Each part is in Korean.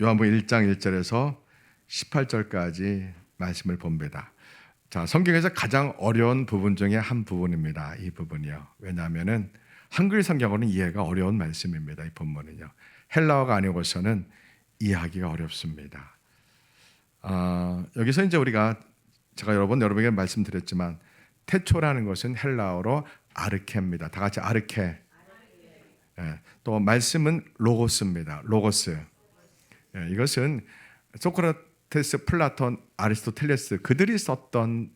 요한복음 1장 1절에서 18절까지 말씀을 봅니다. 자, 성경에서 가장 어려운 부분 중에 한 부분입니다. 이 부분이요. 왜냐하면은 한글 성경어는 이해가 어려운 말씀입니다. 이 본문은요. 헬라어가 아니고서는 이해하기가 어렵습니다. 여기서 이제 제가 여러 번 여러분에게 말씀드렸지만 태초라는 것은 헬라어로 아르케입니다. 다 같이 아르케. 예, 또 말씀은 로고스입니다. 로고스. 예, 이것은 소크라테스, 플라톤, 아리스토텔레스 그들이 썼던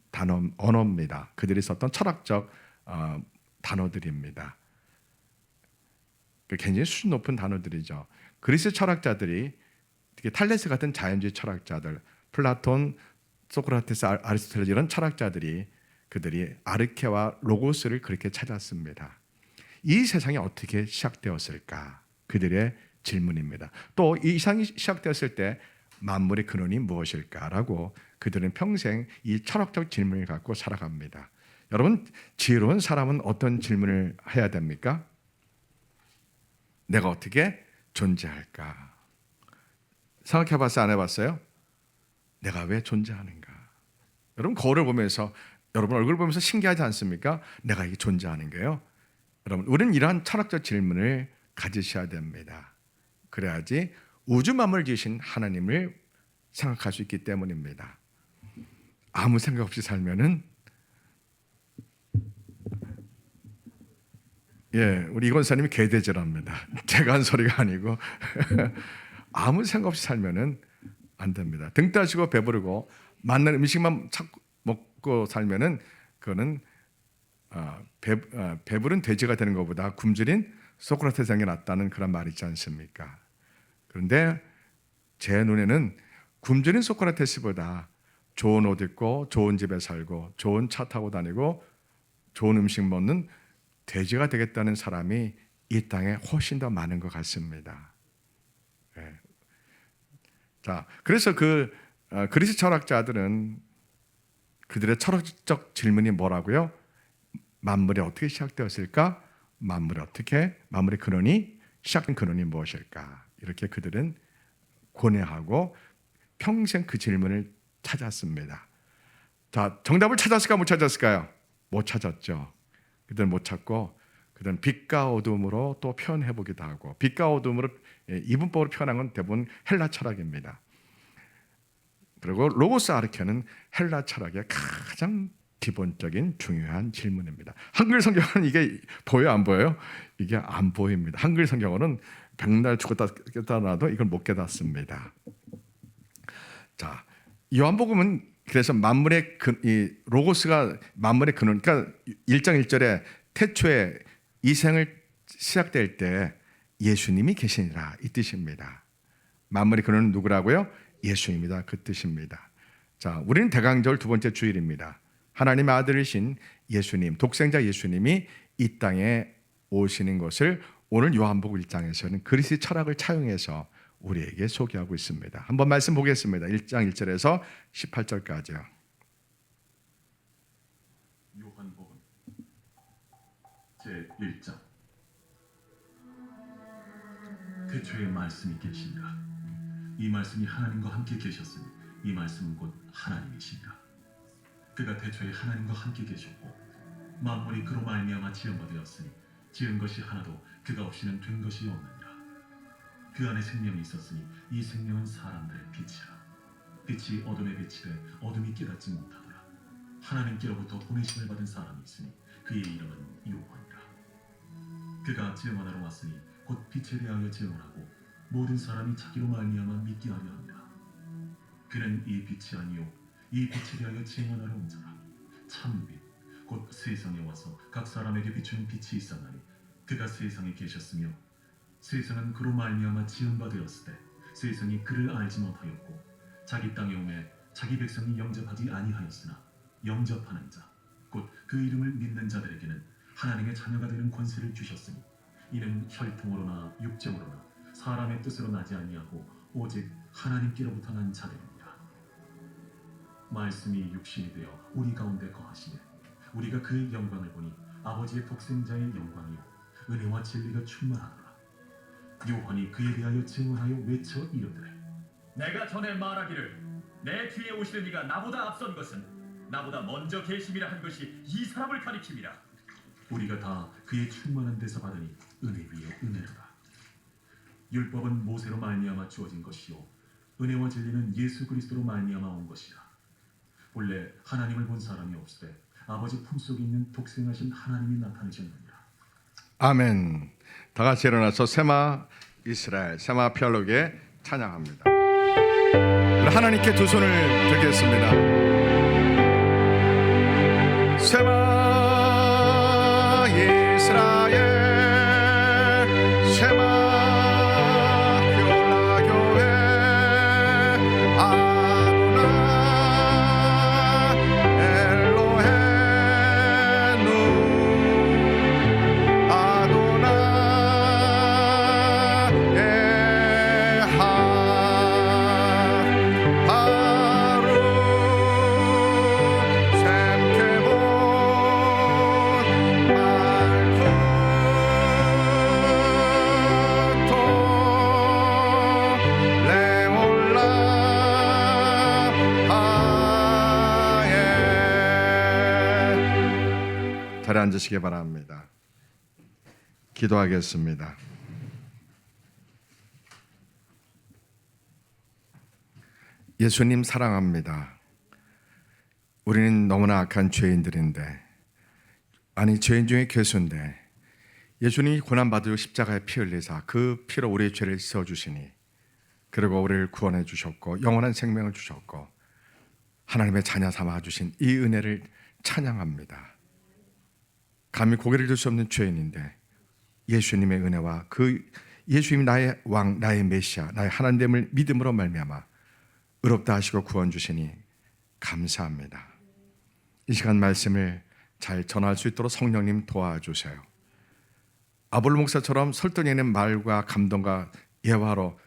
언어입니다. 그들이 썼던 철학적 단어들입니다. 굉장히 수준 높은 단어들이죠. 그리스 철학자들이 특히 탈레스 같은 자연주의 철학자들, 플라톤, 소크라테스, 아리스토텔레스 이런 철학자들이 그들이 아르케와 로고스를 그렇게 찾았습니다. 이 세상이 어떻게 시작되었을까? 그들의 질문입니다. 또 이 세상이 시작되었을 때 만물의 근원이 무엇일까라고 그들은 평생 이 철학적 질문을 갖고 살아갑니다. 여러분, 지혜로운 사람은 어떤 질문을 해야 됩니까? 내가 어떻게 존재할까? 생각해봤어요? 안 해봤어요? 내가 왜 존재하는가? 여러분, 거울을 보면서 여러분 얼굴 보면서 신기하지 않습니까? 내가 이게 존재하는 거예요. 여러분, 우리는 이러한 철학적 질문을 가지셔야 됩니다. 그래야지 우주 만물을 지으신 하나님을 생각할 수 있기 때문입니다. 아무 생각 없이 살면은 우리 이건사님이 개돼지랍니다. 제가 한 소리가 아니고 아무 생각 없이 살면은 안 됩니다. 등 따시고 배부르고 맛난 음식만 먹고 살면은 그거는 배부른 돼지가 되는 것보다 굶주린 소크라테스가 낫다는 그런 말이 있지 않습니까? 그런데 제 눈에는 굶주린 소크라테스보다 좋은 옷 입고 좋은 집에 살고 좋은 차 타고 다니고 좋은 음식 먹는 돼지가 되겠다는 사람이 이 땅에 훨씬 더 많은 것 같습니다. 네. 자, 그래서 그리스 철학자들은 그들의 철학적 질문이 뭐라고요? 만물이 어떻게 시작되었을까? 만물의 근원이 시작된 근원이 무엇일까? 이렇게 그들은 고뇌하고 평생 그 질문을 찾았습니다. 자, 정답을 찾았을까 못 찾았을까요? 못 찾았죠. 그들은 못 찾고 그들은 빛과 어둠으로 또 표현해 보기도 하고 빛과 어둠으로 이분법으로 표현한 건 대부분 헬라 철학입니다. 그리고 로고스 아르케는 헬라 철학의 가장 기본적인 중요한 질문입니다. 한글 성경은 이게 보여 안 보여요? 이게 안 보입니다. 한글 성경어는 백날 죽었다 깨달아도 이걸 못 깨닫습니다. 자, 요한복음은 그래서 만물의 이 로고스가 만물의 근원, 그러니까 1장 1절에 태초에 이 생을 시작될 때 예수님이 계시니라 이 뜻입니다. 만물의 근원은 누구라고요? 예수입니다. 그 뜻입니다. 자, 우리는 대강절 두 번째 주일입니다. 하나님의 아들이신 예수님, 독생자 예수님이 이 땅에 오시는 것을 오늘 요한복음 1장에서는 그리스 철학을 차용해서 우리에게 소개하고 있습니다. 한번 말씀 보겠습니다. 1장 1절에서 18절까지요. 요한복음 제1장. 태초에 말씀이 계시니라. 이 말씀이 하나님과 함께 계셨으니 이 말씀은 곧 하나님이시니라. 그가 태초에 하나님과 함께 계셨고 만물이 그로 말미암아 지은 바 되었으니 지은 것이 하나도 그가 없이는 된 것이 없느니라. 그 안에 생명이 있었으니 이 생명은 사람들의 빛이라. 빛이 어둠에 비치되 어둠이 깨닫지 못하더라. 하나님께로부터 보내심을 받은 사람이 있으니 그의 이름은 요한이라. 그가 증언하러 왔으니 곧 빛에 대하여 증언하고 모든 사람이 자기로 말미암아 믿게 하려 합니다. 그는 이 빛이 아니요 이 빛에 대하여 증언하러 온 자라. 참빛 곧 세상에 와서 각 사람에게 비추는 빛이 있었나니 그가 세상에 계셨으며 세상은 그로 말미암아 지은 바 되었을 때 세상이 그를 알지 못하였고 자기 땅에 오매 자기 백성이 영접하지 아니하였으나 영접하는 자 곧 그 이름을 믿는 자들에게는 하나님의 자녀가 되는 권세를 주셨으니 이는 혈통으로나 육정으로나 사람의 뜻으로 나지 아니하고 오직 하나님께로부터 난 자들입니다. 말씀이 육신이 되어 우리 가운데 거하시되 우리가 그의 영광을 보니 아버지의 독생자의 영광이요 은혜와 진리가 충만하더라. 요한이 그에 대하여 증언하여 외쳐 이르되 내가 전에 말하기를 내 뒤에 오시는 이가 나보다 앞선 것은 나보다 먼저 계심이라 한 것이 이 사람을 가리킴이라. 우리가 다 그의 충만한 데서 받으니 은혜 위에 은혜로다. 율법은 모세로 말미암아 주어진 것이요 은혜와 진리는 예수 그리스도로 말미암아 온 것이라. 본래 하나님을 본 사람이 없으되 아버지 품속에 있는 독생하신 하나님이 나타내셨느니라. 아멘. 다 같이 일어나서 세마 이스라엘, 세마 피알록에 찬양합니다. 하나님께 두 손을 들겠습니다. 세마 이스라엘, 세마 피올라교회, 아도나 엘로헤누, 아도나 에하 하루 샘케본 말코토 레올라 하에. 자리에 앉으시기 바랍니다. 기도하겠습니다. 예수님 사랑합니다. 우리는 너무나 악한 죄인들인데, 아니 죄인 중에 괴수인데 예수님이 고난받으려 십자가에 피 흘리사 그 피로 우리의 죄를 씻어주시니, 그리고 우리를 구원해 주셨고 영원한 생명을 주셨고 하나님의 자녀 삼아 주신 이 은혜를 찬양합니다. 감히 고개를 들 수 없는 죄인인데 예수님의 은혜와 그 예수님이 나의 왕, 나의 메시아, 나의 하나님을 믿음으로 말미암아 의롭다 하시고 구원 주시니 감사합니다. 이 시간 말씀을 잘 전할 수 있도록 성령님 도와주세요. 아볼로 목사처럼 설득력 있는 말과 감동과 예화로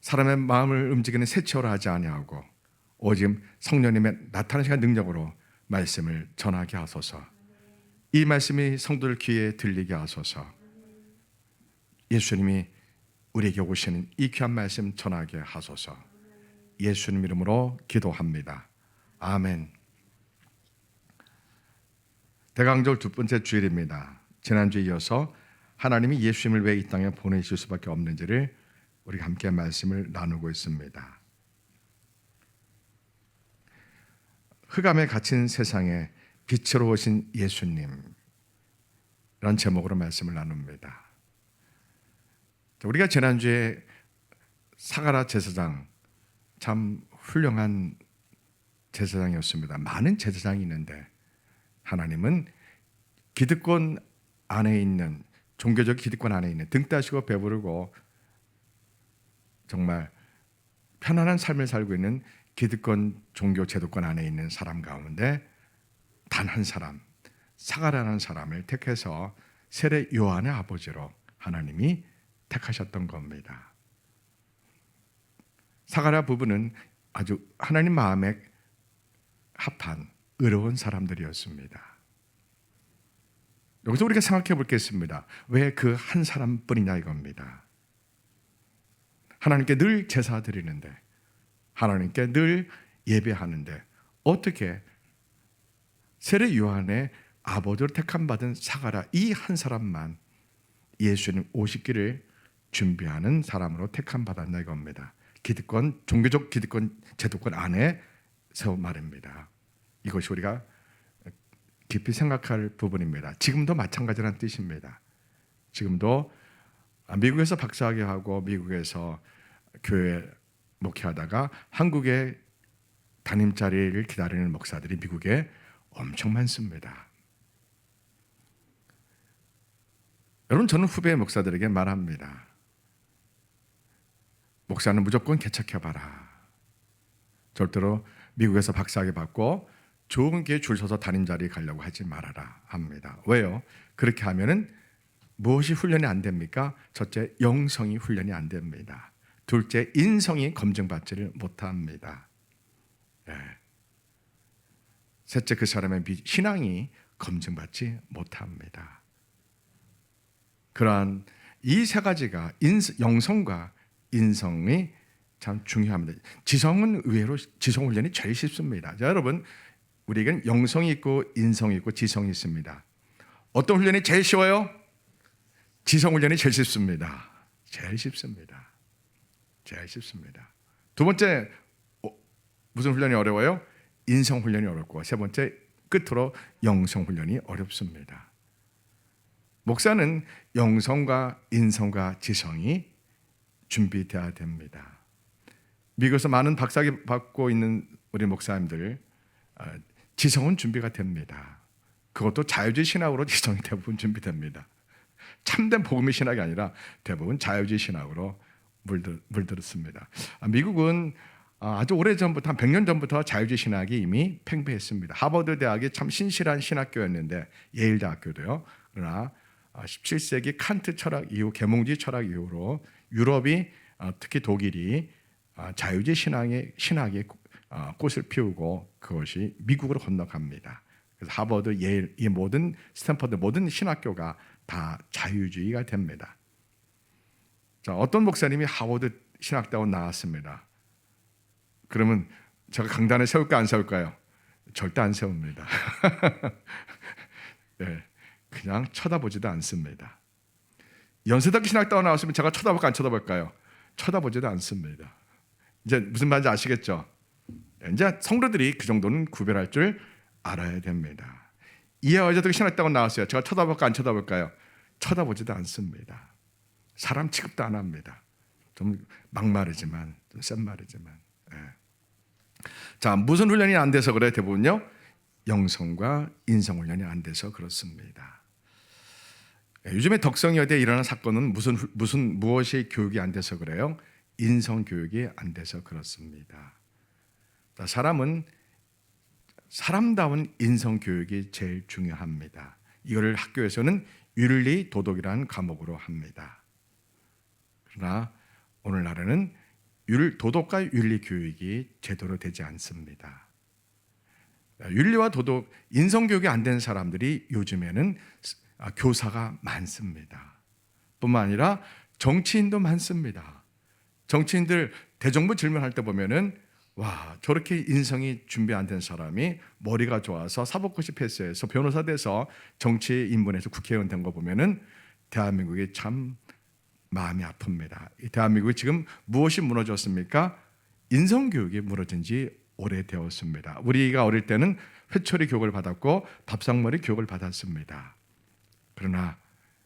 사람의 마음을 움직이는 새치어로 하지 아니하고 오직 성령님의 나타나시는 능력으로 말씀을 전하게 하소서. 이 말씀이 성도들 귀에 들리게 하소서. 예수님이 우리에게 오시는 이 귀한 말씀 전하게 하소서. 예수님 이름으로 기도합니다. 아멘. 대강절 두 번째 주일입니다. 지난주에 이어서 하나님이 예수님을 왜 이 땅에 보내실 수밖에 없는지를 우리가 함께 말씀을 나누고 있습니다. 흑암에 갇힌 세상에 빛으로 오신 예수님, 이런 제목으로 말씀을 나눕니다. 우리가 지난주에 사가랴 제사장, 참 훌륭한 제사장이었습니다. 많은 제사장이 있는데 하나님은 기득권 안에 있는, 종교적 기득권 안에 있는, 등 따시고 배부르고 정말 편안한 삶을 살고 있는 기득권 종교 제도권 안에 있는 사람 가운데 단 한 사람, 사가랴라는 사람을 택해서 세례 요한의 아버지로 하나님이 택하셨던 겁니다. 사가랴 부부는 아주 하나님 마음에 합한 의로운 사람들이었습니다. 여기서 우리가 생각해 보겠습니다. 왜 그 한 사람뿐이냐 이겁니다. 하나님께 늘 제사 드리는데, 하나님께 늘 예배하는데 어떻게 세례 요한의 아버지로 택함받은 사가랴 이 한 사람만 예수님 오시기를 준비하는 사람으로 택함받았나 이겁니다. 기득권, 종교적 기득권 제도권 안에 세운 말입니다. 이것이 우리가 깊이 생각할 부분입니다. 지금도 마찬가지라는 뜻입니다. 지금도 미국에서 박사학위 하고 미국에서 교회 목회하다가 한국의 담임 자리를 기다리는 목사들이 미국에 엄청 많습니다. 여러분, 저는 후배 목사들에게 말합니다. 목사는 무조건 개척해봐라. 절대로 미국에서 박사학위 받고 좋은 교회 줄 서서 담임 자리에 가려고 하지 말아라 합니다. 왜요? 그렇게 하면은 무엇이 훈련이 안 됩니까? 첫째, 영성이 훈련이 안 됩니다. 둘째, 인성이 검증받지를 못합니다. 네. 셋째, 그 사람의 신앙이 검증받지 못합니다. 그러한 이 세 가지가 영성과 인성이 참 중요합니다. 지성은 의외로 지성 훈련이 제일 쉽습니다. 자, 여러분, 우리에겐 영성이 있고 인성이 있고 지성이 있습니다. 어떤 훈련이 제일 쉬워요? 지성 훈련이 제일 쉽습니다. 제일 쉽습니다. 제일 쉽습니다. 두 번째, 무슨 훈련이 어려워요? 인성 훈련이 어렵고, 세 번째, 끝으로 영성 훈련이 어렵습니다. 목사는 영성과 인성과 지성이 준비되어야 됩니다. 미국에서 많은 박사학위 받고 있는 우리 목사님들, 지성은 준비가 됩니다. 그것도 자유주의 신학으로 지성이 대부분 준비됩니다. 참된 복음의 신학이 아니라 대부분 자유주의 신학으로 물들었습니다. 미국은 아주 오래전부터 한 100년 전부터 자유주의 신학이 이미 팽배했습니다. 하버드 대학이 참 신실한 신학교였는데, 예일 대학교도요. 그러나 17세기 칸트 철학 이후, 계몽주의 철학 이후로 유럽이, 특히 독일이 자유주의 신학의 꽃을 피우고 그것이 미국으로 건너갑니다. 그래서 하버드, 예일, 이 모든 스탠퍼드 모든 신학교가 다 자유주의가 됩니다. 자, 어떤 목사님이 하버드 신학대학원 나왔습니다. 그러면 제가 강단에 세울까 안 세울까요? 절대 안 세웁니다. 네, 그냥 쳐다보지도 않습니다. 연세대학교 신학대학원 나왔으면 제가 쳐다볼까 안 쳐다볼까요? 쳐다보지도 않습니다. 이제 무슨 말인지 아시겠죠? 이제 성도들이 그 정도는 구별할 줄 알아야 됩니다. 이하여자도 신학대학원 나왔어요. 제가 쳐다볼까 안 쳐다볼까요? 쳐다보지도 않습니다. 사람 취급도 안 합니다. 좀 막말이지만, 좀 센 말이지만. 예. 자, 무슨 훈련이 안 돼서 그래? 대부분요, 영성과 인성 훈련이 안 돼서 그렇습니다. 요즘에 덕성여대에 일어난 사건은 무엇이 교육이 안 돼서 그래요? 인성 교육이 안 돼서 그렇습니다. 사람은 사람다운 인성 교육이 제일 중요합니다. 이거를 학교에서는 윤리 도덕이라는 과목으로 합니다. 그러나 오늘날에는 도덕과 윤리 교육이 제대로 되지 않습니다. 윤리와 도덕, 인성 교육이 안 된 사람들이 요즘에는 교사가 많습니다. 뿐만 아니라 정치인도 많습니다. 정치인들 대정부 질문할 때 보면은, 와, 저렇게 인성이 준비 안 된 사람이 머리가 좋아서 사법고시 패스해서 변호사 돼서 정치 인문에서 국회의원 된 거 보면은 대한민국이 참 마음이 아픕니다. 이 대한민국이 지금 무엇이 무너졌습니까? 인성 교육이 무너진 지 오래되었습니다. 우리가 어릴 때는 회초리 교육을 받았고 밥상머리 교육을 받았습니다. 그러나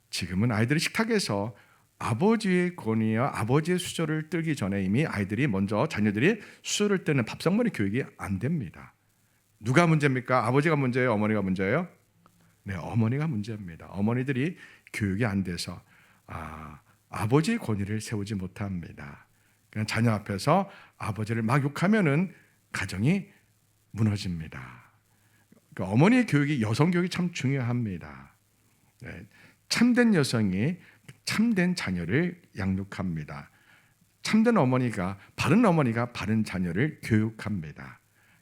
지금은 아이들이 식탁에서 아버지의 권위와 아버지의 수저를 뜨기 전에 이미 아이들이 먼저, 자녀들이 수저를 뜨는 밥상머리 교육이 안 됩니다. 누가 문제입니까? 아버지가 문제예요? 어머니가 문제예요? 네, 어머니가 문제입니다. 어머니들이 교육이 안 돼서 아버지의 권위를 세우지 못합니다. 그냥 자녀 앞에서 아버지를 막 욕하면은 가정이 무너집니다. 그러니까 어머니의 교육이, 여성 교육이 참 중요합니다. 네, 참된 여성이 참된 자녀를 양육합니다. 참된 어머니가, 바른 어머니가 바른 자녀를 교육합니다.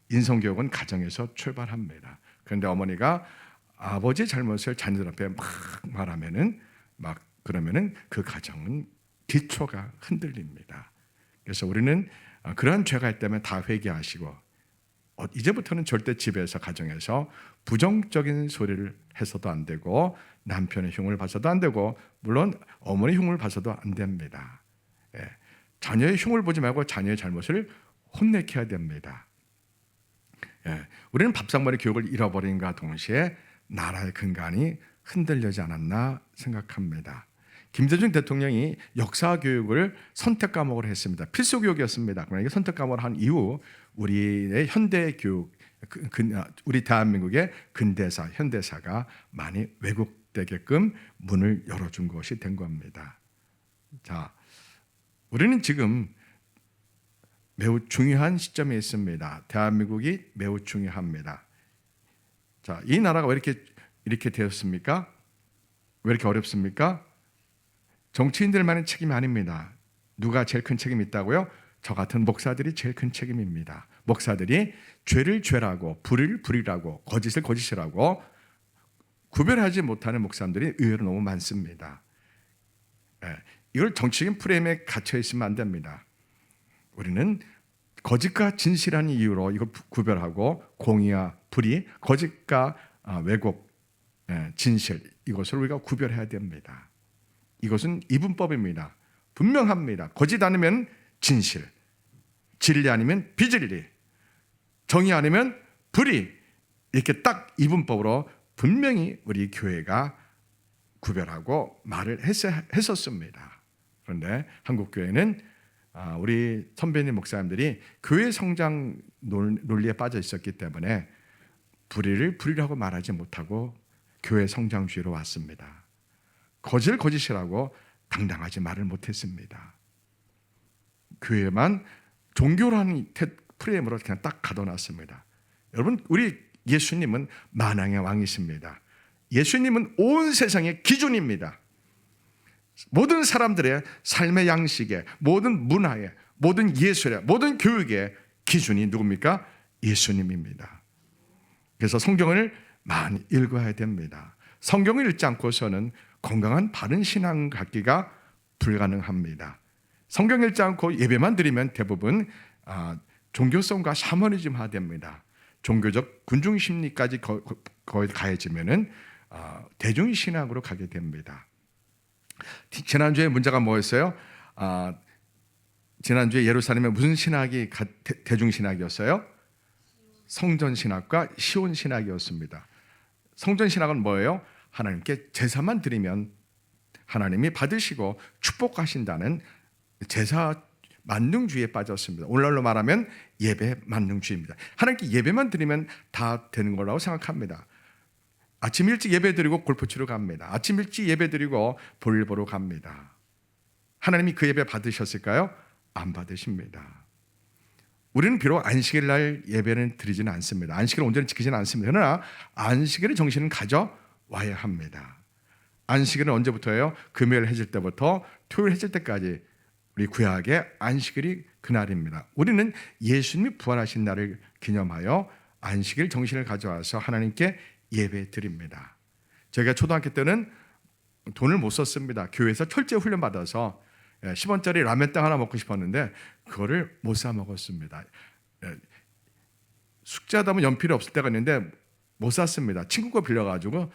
인성교육은 가정에서 출발합니다. 그런데 어머니가 아버지의 잘못을 자녀들 앞에 막 말하면은, 그러면은 그 가정은 기초가 흔들립니다. 그래서 우리는 그러한 죄가 있다면 다 회개하시고, 이제부터는 절대 집에서, 가정에서 부정적인 소리를 해서도 안 되고, 남편의 흉을 봐서도 안 되고, 물론 어머니 흉을 봐서도 안 됩니다. 자녀의 흉을 보지 말고 자녀의 잘못을 혼내켜야 됩니다. 우리는 밥상머리 교육을 잃어버린과 동시에 나라의 근간이 흔들리지 않았나 생각합니다. 김대중 대통령이 역사 교육을 선택 과목으로 했습니다. 필수 교육이었습니다. 그러나 선택 과목을 한 이후 우리의 현대 교육, 우리 대한민국의 근대사, 현대사가 많이 왜곡되게끔 문을 열어준 것이 된 겁니다. 자, 우리는 지금 매우 중요한 시점에 있습니다. 대한민국이 매우 중요합니다. 자, 이 나라가 왜 이렇게 되었습니까? 왜 이렇게 어렵습니까? 정치인들만의 책임이 아닙니다. 누가 제일 큰 책임이 있다고요? 저 같은 목사들이 제일 큰 책임입니다. 목사들이 죄를 죄라고, 불을 불이라고, 거짓을 거짓이라고 구별하지 못하는 목사님들이 의외로 너무 많습니다. 이걸 정치적인 프레임에 갇혀 있으면 안 됩니다. 우리는 거짓과 진실한 이유로 이걸 구별하고 공의와 불의, 거짓과 왜곡, 진실, 이것을 우리가 구별해야 됩니다. 이것은 이분법입니다. 분명합니다. 거짓 아니면 진실, 진리 아니면 비진리, 정의 아니면 불의, 이렇게 딱 이분법으로 분명히 우리 교회가 구별하고 말을 했었습니다. 그런데 한국교회는 우리 선배님 목사님들이 교회 성장 논리에 빠져 있었기 때문에 불의를 불의라고 말하지 못하고 교회 성장주의로 왔습니다. 거짓을 거짓이라고 당당하지 말을 못했습니다. 교회만 종교라는 프레임으로 그냥 딱 가둬놨습니다. 여러분, 우리 예수님은 만왕의 왕이십니다. 예수님은 온 세상의 기준입니다. 모든 사람들의 삶의 양식에, 모든 문화에, 모든 예술에, 모든 교육의 기준이 누굽니까? 예수님입니다. 그래서 성경을 많이 읽어야 됩니다. 성경을 읽지 않고서는 건강한 바른 신앙 갖기가 불가능합니다. 성경 읽지 않고 예배만 드리면 대부분 종교성과 샤머니즘화 됩니다. 종교적 군중심리까지 거의 가해지면은 대중신앙으로 가게 됩니다. 지난주에 문제가 뭐였어요? 지난주에 예루살렘에 무슨 신학이 대중신학이었어요? 성전신학과 시온신학이었습니다. 성전신학은 뭐예요? 하나님께 제사만 드리면 하나님이 받으시고 축복하신다는 제사 만능주의에 빠졌습니다. 오늘날로 말하면 예배 만능주의입니다. 하나님께 예배만 드리면 다 되는 거라고 생각합니다. 아침 일찍 예배 드리고 골프 치러 갑니다. 아침 일찍 예배 드리고 볼일 보러 갑니다. 하나님이 그 예배 받으셨을까요? 안 받으십니다. 우리는 비록 안식일 날 예배는 드리지는 않습니다. 안식일을 온전히 지키지는 않습니다. 그러나 안식일의 정신은 가져와야 합니다. 안식일은 언제부터예요? 금요일 해질 때부터 토요일 해질 때까지 우리 구약의 안식일이 그날입니다. 우리는 예수님이 부활하신 날을 기념하여 안식일 정신을 가져와서 하나님께 예배 드립니다. 저희가 초등학교 때는 돈을 못 썼습니다. 교회에서 철저히 훈련 받아서 10원짜리 라면땅 하나 먹고 싶었는데 그거를 못 사 먹었습니다. 숙제하다 보면 연필이 없을 때가 있는데 못 샀습니다. 친구 거 빌려가지고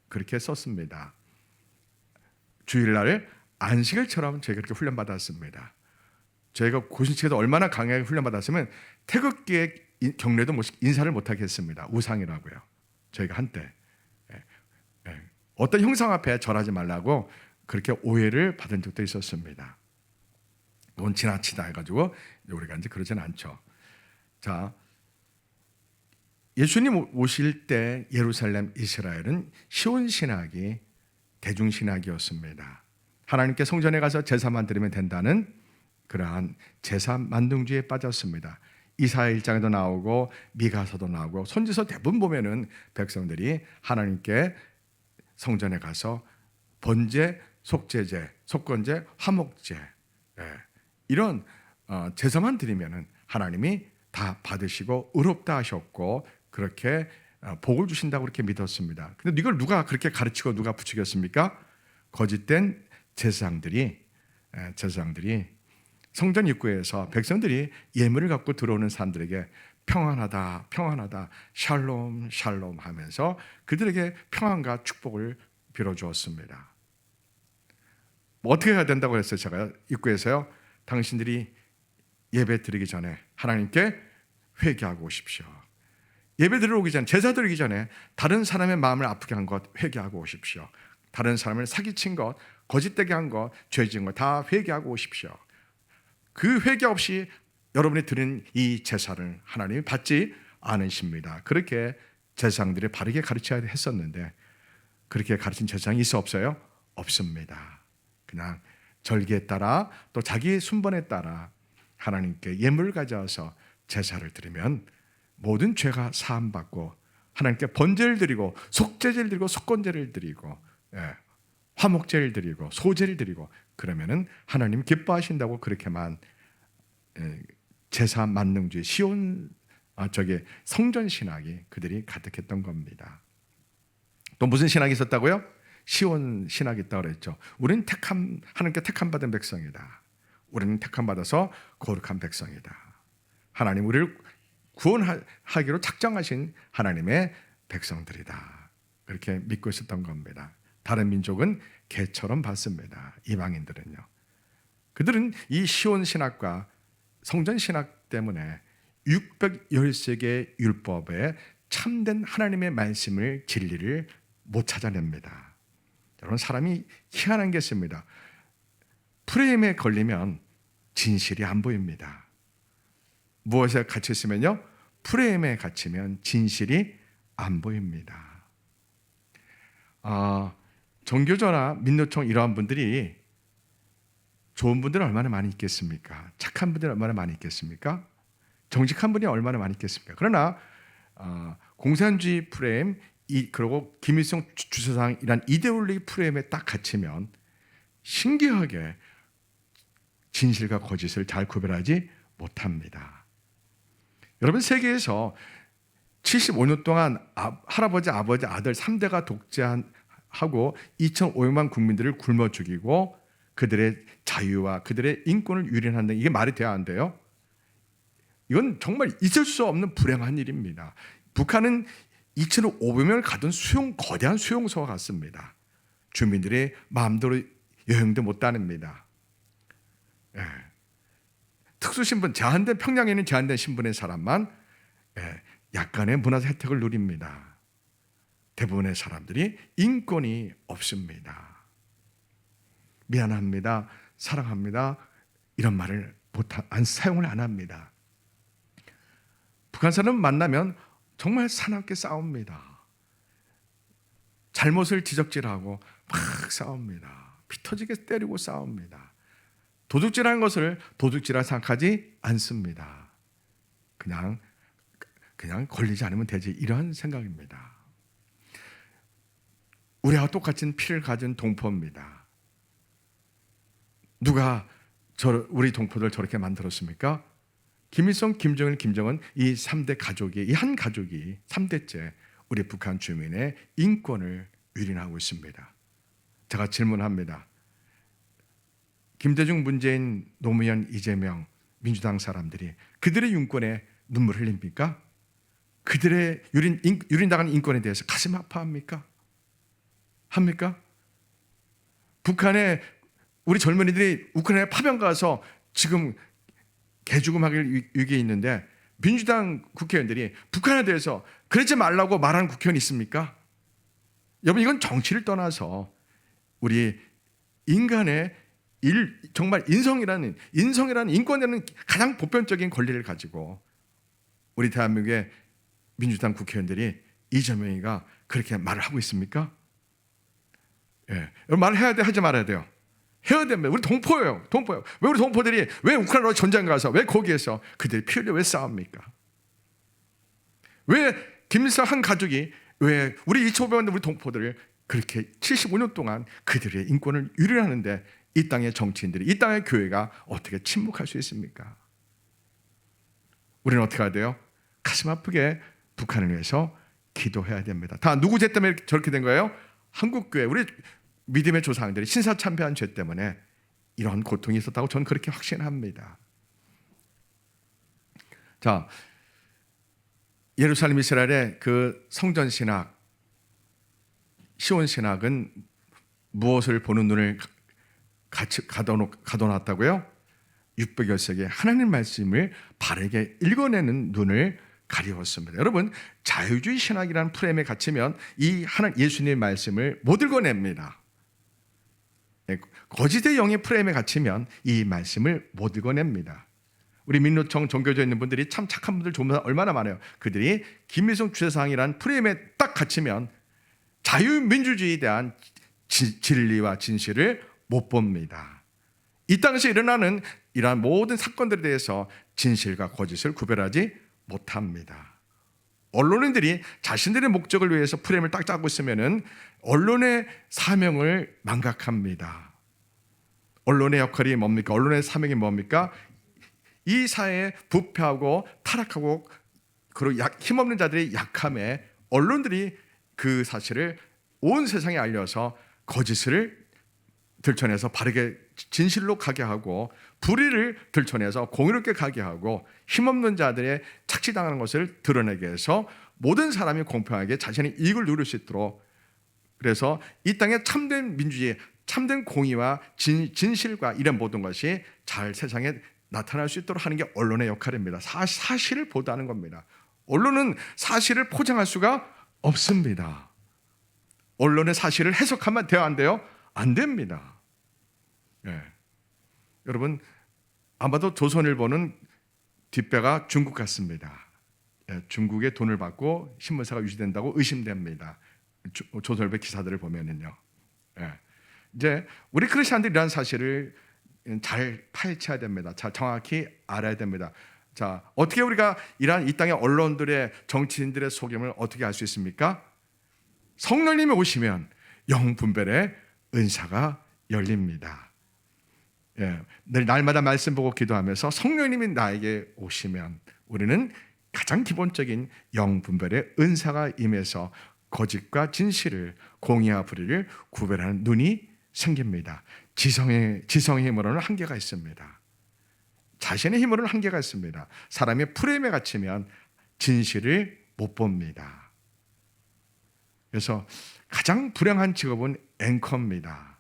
그렇게 썼습니다. 주일날 안식일처럼 저희가 그렇게 훈련 받았습니다. 저희가 고신측에서 얼마나 강하게 훈련 받았으면 태극기의 경례도 인사를 못 하겠습니다. 우상이라고요. 저희가 한때 어떤 형상 앞에 절하지 말라고 그렇게 오해를 받은 적도 있었습니다. 그건 지나치다 해가지고 우리가 이제 그러진 않죠. 자, 예수님 오실 때 예루살렘 이스라엘은 시온신학이 대중신학이었습니다. 하나님께 성전에 가서 제사만 드리면 된다는 그러한 제사 만능주의에 빠졌습니다. 이사야 1장에도 나오고 미가서도 나오고 선지서 대부분 보면은 백성들이 하나님께 성전에 가서 번제, 속죄제, 속건제, 화목제 이런 제사만 드리면은 하나님이 다 받으시고 의롭다 하셨고 그렇게 복을 주신다고 그렇게 믿었습니다. 근데 이걸 누가 그렇게 가르치고 누가 부추겼습니까? 거짓된 제사장들이 성전 입구에서 백성들이 예물을 갖고 들어오는 사람들에게 평안하다, 평안하다, 샬롬, 샬롬 하면서 그들에게 평안과 축복을 빌어주었습니다. 뭐 어떻게 해야 된다고 했어요? 제가 입구에서요. 당신들이 예배 드리기 전에 하나님께 회개하고 오십시오. 예배 드리러 오기 전에, 제사 드리기 전에 다른 사람의 마음을 아프게 한 것 회개하고 오십시오. 다른 사람을 사기친 것, 거짓되게 한 것, 죄 지은 것 다 회개하고 오십시오. 그 회개 없이 여러분이 드린 이 제사를 하나님이 받지 않으십니다. 그렇게 제사장들이 바르게 가르쳐야 했었는데 그렇게 가르친 제사장이 있어 없어요? 없습니다. 그냥 절기에 따라 또 자기의 순번에 따라 하나님께 예물을 가져와서 제사를 드리면 모든 죄가 사함받고 하나님께 번제를 드리고 속죄제를 드리고 속건제를 드리고 화목제를 드리고 소제를 드리고 그러면은 하나님 기뻐하신다고 그렇게만 제사 만능주의 성전 신학이 그들이 가득했던 겁니다. 또 무슨 신학이 있었다고요? 시온 신학이 있다고 그랬죠. 우리는 하나님께 택함 받은 백성이다. 우리는 택함 받아서 거룩한 백성이다. 하나님 우리를 구원하기로 작정하신 하나님의 백성들이다. 그렇게 믿고 있었던 겁니다. 다른 민족은 개처럼 봤습니다. 이방인들은요. 그들은 이 시온 신학과 성전 신학 때문에 610세기의 율법에 참된 하나님의 말씀을 진리를 못 찾아냅니다. 여러분 사람이 희한한 게 있습니다. 프레임에 걸리면 진실이 안 보입니다. 무엇에 갇혀 있으면요? 프레임에 갇히면 진실이 안 보입니다. 정교조나 민노총 이러한 분들이 좋은 분들은 얼마나 많이 있겠습니까? 착한 분들은 얼마나 많이 있겠습니까? 정직한 분이 얼마나 많이 있겠습니까? 그러나 공산주의 프레임, 그리고 김일성 주석상 이란 이데올로기 프레임에 딱 갇히면 신기하게 진실과 거짓을 잘 구별하지 못합니다. 여러분 세계에서 75년 동안 할아버지, 아버지, 아들 3대가 독재하고 2,500만 국민들을 굶어 죽이고 그들의 자유와 그들의 인권을 유린한다. 이게 말이 돼야 한대요. 이건 정말 있을 수 없는 불행한 일입니다. 북한은 2,500명을 가둔 거대한 수용소와 같습니다. 주민들이 마음대로 여행도 못 다닙니다. 예. 특수신분, 제한된 평양에 있는 제한된 신분의 사람만 약간의 문화 혜택을 누립니다. 대부분의 사람들이 인권이 없습니다. 미안합니다, 사랑합니다 이런 말을 사용을 안 합니다. 북한 사람 만나면 정말 사납게 싸웁니다. 잘못을 지적질하고 막 싸웁니다. 피 터지게 때리고 싸웁니다. 도둑질하는 것을 도둑질이라 생각하지 않습니다. 그냥 걸리지 않으면 되지, 이런 생각입니다. 우리와 똑같은 피를 가진 동포입니다. 누가 우리 동포들 저렇게 만들었습니까? 김일성, 김정일, 김정은 이 3대 가족이, 이 한 가족이 3대째 우리 북한 주민의 인권을 유린하고 있습니다. 제가 질문합니다. 김대중, 문재인, 노무현, 이재명, 민주당 사람들이 그들의 인권에 눈물 흘립니까? 그들의 유린당하는 인권에 대해서 가슴 아파합니까? 합니까? 북한에 우리 젊은이들이 우크라이나에 파병 가서 지금 개죽음하길 위기에 있는데 민주당 국회의원들이 북한에 대해서 그러지 말라고 말하는 국회의원이 있습니까? 여러분 이건 정치를 떠나서 우리 인간의 정말 인성이라는 인권이라는 가장 보편적인 권리를 가지고 우리 대한민국의 민주당 국회의원들이 이재명이가 그렇게 말을 하고 있습니까? 예, 말을 해야 돼, 하지 말아야 돼요? 해야 됩니다. 우리 동포예요. 왜 우리 동포들이 왜 우크라이나 전쟁 가서 왜 거기에서 그들이 피 흘려 왜 싸웁니까? 왜 김일성 한 가족이 왜 우리 2,500만 우리 동포들을 그렇게 75년 동안 그들의 인권을 유린하는데 이 땅의 정치인들이, 이 땅의 교회가 어떻게 침묵할 수 있습니까? 우리는 어떻게 해야 돼요? 가슴 아프게 북한을 위해서 기도해야 됩니다. 다 누구 죄 때문에 저렇게 된 거예요? 한국교회, 우리 믿음의 조상들이 신사참배한 죄 때문에 이런 고통이 있었다고 저는 그렇게 확신합니다. 자, 예루살렘 이스라엘의 그 성전 신학, 시온 신학은 무엇을 보는 눈을 가둬놨다고요? 600여 세기에 하나님 말씀을 바르게 읽어내는 눈을 가리웠습니다. 여러분, 자유주의 신학이라는 프레임에 갇히면 이 예수님의 말씀을 못 읽어냅니다. 거짓의 영의 프레임에 갇히면 이 말씀을 못 읽어냅니다. 우리 민노총 종교조에 있는 분들이 참 착한 분들 좋은 분들 얼마나 많아요. 그들이 김일성 주석상이라는 프레임에 딱 갇히면 자유민주주의에 대한 진리와 진실을 못 봅니다. 이 당시에 일어나는 이러한 모든 사건들에 대해서 진실과 거짓을 구별하지 못합니다. 언론인들이 자신들의 목적을 위해서 프레임을 딱 짜고 있으면은 언론의 사명을 망각합니다. 언론의 역할이 뭡니까? 언론의 사명이 뭡니까? 이 사회에 부패하고 타락하고 그리고 힘없는 자들의 약함에 언론들이 그 사실을 온 세상에 알려서 거짓을 들춰내서 바르게 진실로 가게 하고, 불의를 들춰내서 공의롭게 가게 하고, 힘없는 자들의 착취당하는 것을 드러내게 해서 모든 사람이 공평하게 자신의 이익을 누릴 수 있도록, 그래서 이 땅에 참된 민주주의, 참된 공의와 진실과 이런 모든 것이 잘 세상에 나타날 수 있도록 하는 게 언론의 역할입니다. 사실을 보도하는 겁니다. 언론은 사실을 포장할 수가 없습니다. 언론의 사실을 해석하면 돼요, 안 돼요? 안 됩니다. 예. 여러분, 아마도 조선일보는 뒷배가 중국 같습니다. 예, 중국의 돈을 받고 신문사가 유지된다고 의심됩니다. 조선일보 기사들을 보면은요. 예. 이제 우리 크리스천들이 이러한 사실을 잘 파헤쳐야 됩니다. 잘 정확히 알아야 됩니다. 자, 어떻게 우리가 이러한 이 땅의 언론들의, 정치인들의 속임을 어떻게 알 수 있습니까? 성령님이 오시면 영분별의 은사가 열립니다. 예, 늘 날마다 말씀 보고 기도하면서 성령님이 나에게 오시면 우리는 가장 기본적인 영분별의 은사가 임해서 거짓과 진실을, 공의와 불의를 구별하는 눈이 생깁니다. 지성의 힘으로는 한계가 있습니다. 자신의 힘으로는 한계가 있습니다. 사람이 프레임에 갇히면 진실을 못 봅니다. 그래서 가장 불행한 직업은 앵커입니다.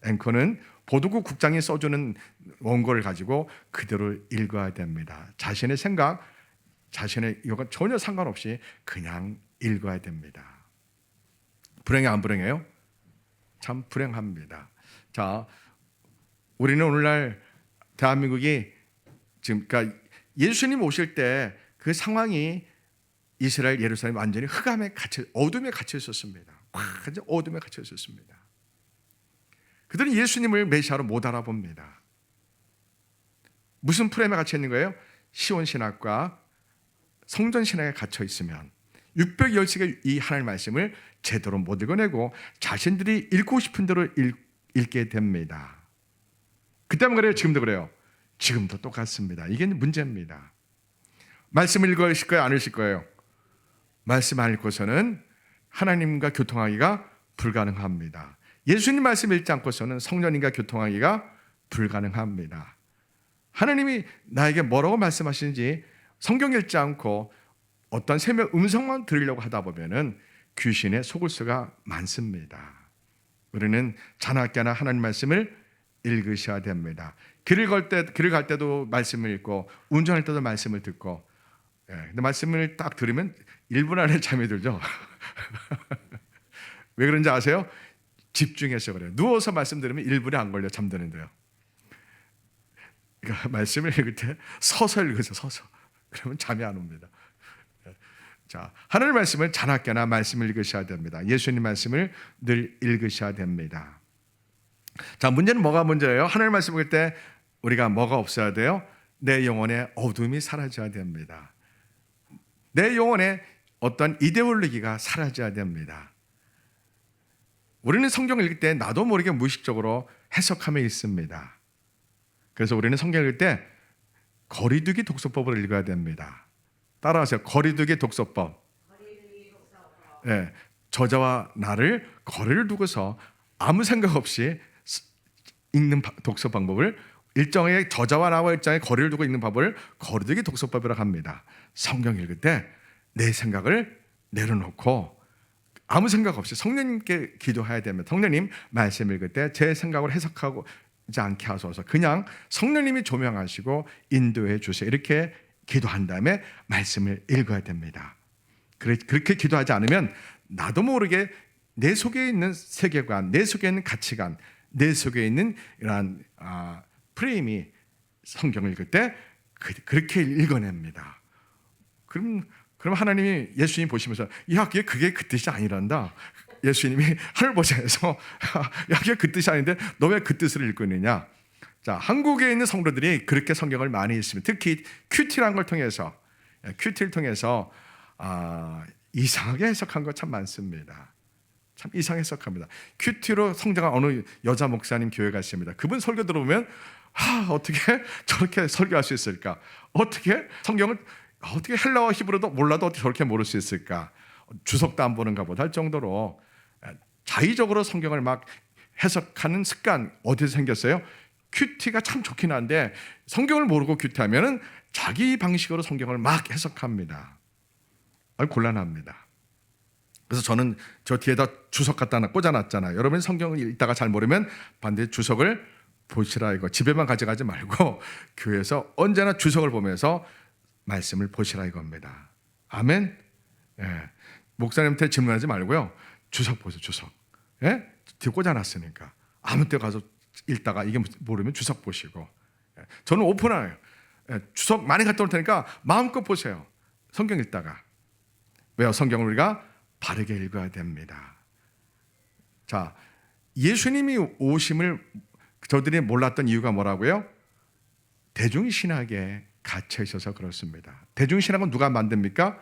앵커는 보도국 국장이 써주는 원고를 가지고 그대로 읽어야 됩니다. 자신의 생각, 자신의 이거 전혀 상관없이 그냥 읽어야 됩니다. 불행해, 안 불행해요? 참 불행합니다. 자, 우리는 오늘날 대한민국이 지금, 그러니까 예수님 오실 때 그 상황이 이스라엘 예루살렘 완전히 흑암에 갇혀, 어둠에 갇혀 있었습니다. 완전 어둠에 갇혀 있었습니다. 그들은 예수님을 메시아로 못 알아봅니다. 무슨 프레임에 갇혀 있는 거예요? 시온 신학과 성전 신학에 갇혀 있으면 610시간 이 하나님의 말씀을 제대로 못 읽어내고 자신들이 읽고 싶은 대로 읽게 됩니다. 그때만 그래요? 지금도 그래요? 지금도 똑같습니다. 이게 문제입니다. 말씀을 읽으실 거예요? 안 읽으실 거예요? 말씀 안 읽고서는 하나님과 교통하기가 불가능합니다. 예수님 말씀 읽지 않고서는 성령님과 교통하기가 불가능합니다. 하나님이 나에게 뭐라고 말씀하시는지 성경 읽지 않고 어떤 셈의 음성만 들으려고 하다 보면은 귀신에 속을 수가 많습니다. 우리는 자나깨나 하나님 말씀을 읽으셔야 됩니다. 길을 갈 때도 말씀을 읽고 운전할 때도 말씀을 듣고, 근데 말씀을 딱 들으면 1분 안에 잠이 들죠. 왜 그런지 아세요? 집중해서 그래요. 누워서 말씀 들으면 1분이 안 걸려 잠드는데요. 그러니까 말씀을 읽을 때 서서 읽으세요. 서서. 그러면 잠이 안 옵니다. 자, 하나님 말씀을 자나깨나 말씀을 읽으셔야 됩니다. 예수님 말씀을 늘 읽으셔야 됩니다. 자, 문제는 뭐가 문제예요? 하나님 말씀 읽을 때 우리가 뭐가 없어야 돼요? 내 영혼의 어둠이 사라져야 됩니다. 내 영혼에 어떤 이데올로기가 사라져야 됩니다. 우리는 성경을 읽을 때 나도 모르게 무의식적으로 해석함에 있습니다. 그래서 우리는 성경을 읽을 때 거리두기 독서법을 읽어야 됩니다. 따라하세요. 거리두기 독서법. 네, 저자와 나를 거리를 두고서 아무 생각 없이 읽는 독서 방법을, 일정의 저자와 나와 일정의 거리를 두고 읽는 법을 거리두기 독서법이라고 합니다. 성경 읽을 때 내 생각을 내려놓고 아무 생각 없이 성령님께 기도해야 됩니다. 성령님 말씀 읽을 때 제 생각을 해석하지 않게 하소서. 그냥 성령님이 조명하시고 인도해 주세요. 이렇게 기도한 다음에 말씀을 읽어야 됩니다. 그렇게 기도하지 않으면 나도 모르게 내 속에 있는 세계관, 내 속에 있는 가치관, 내 속에 있는 이러한 프레임이 성경을 읽을 때 그렇게 읽어냅니다. 그럼 하나님이, 예수님 보시면서 야, 그게 그 뜻이 아니란다. 예수님이 하늘 보시면서 야, 그게 그 뜻이 아닌데 너 왜 그 뜻을 읽고 있느냐. 자, 한국에 있는 성도들이 그렇게 성경을 많이 읽습니다. 특히 큐티라는 걸 통해서, 큐티를 통해서 이상하게 해석한 거 참 많습니다. 참 이상하게 해석합니다. 큐티로 성장한 어느 여자 목사님 교회 갔습니다. 그분 설교 들어보면 어떻게 저렇게 설교할 수 있을까? 어떻게 성경을 어떻게 헬라어 히브리어도 몰라도 어떻게 저렇게 모를 수 있을까? 주석도 안 보는가 보다 할 정도로 자의적으로 성경을 막 해석하는 습관 어디서 생겼어요? 큐티가 참 좋긴 한데 성경을 모르고 큐티하면 자기 방식으로 성경을 막 해석합니다. 곤란합니다. 그래서 저는 저 뒤에다 주석 갖다 꽂아놨잖아요. 여러분 성경을 읽다가 잘 모르면 반드시 주석을 보시라 이거. 집에만 가져가지 말고 교회에서 언제나 주석을 보면서 말씀을 보시라 이겁니다. 아멘. 예. 목사님한테 질문하지 말고요. 주석 보세요. 주석. 예? 뒤에 꽂아놨으니까 아무 때 가서 읽다가 이게 모르면 주석 보시고. 예. 저는 오픈해요. 예. 주석 많이 갖다 올 테니까 마음껏 보세요. 성경 읽다가. 왜요? 성경을 우리가 바르게 읽어야 됩니다. 자, 예수님이 오심을 저들이 몰랐던 이유가 뭐라고요? 대중신학에 갇혀 있어서 그렇습니다. 대중신학은 누가 만듭니까?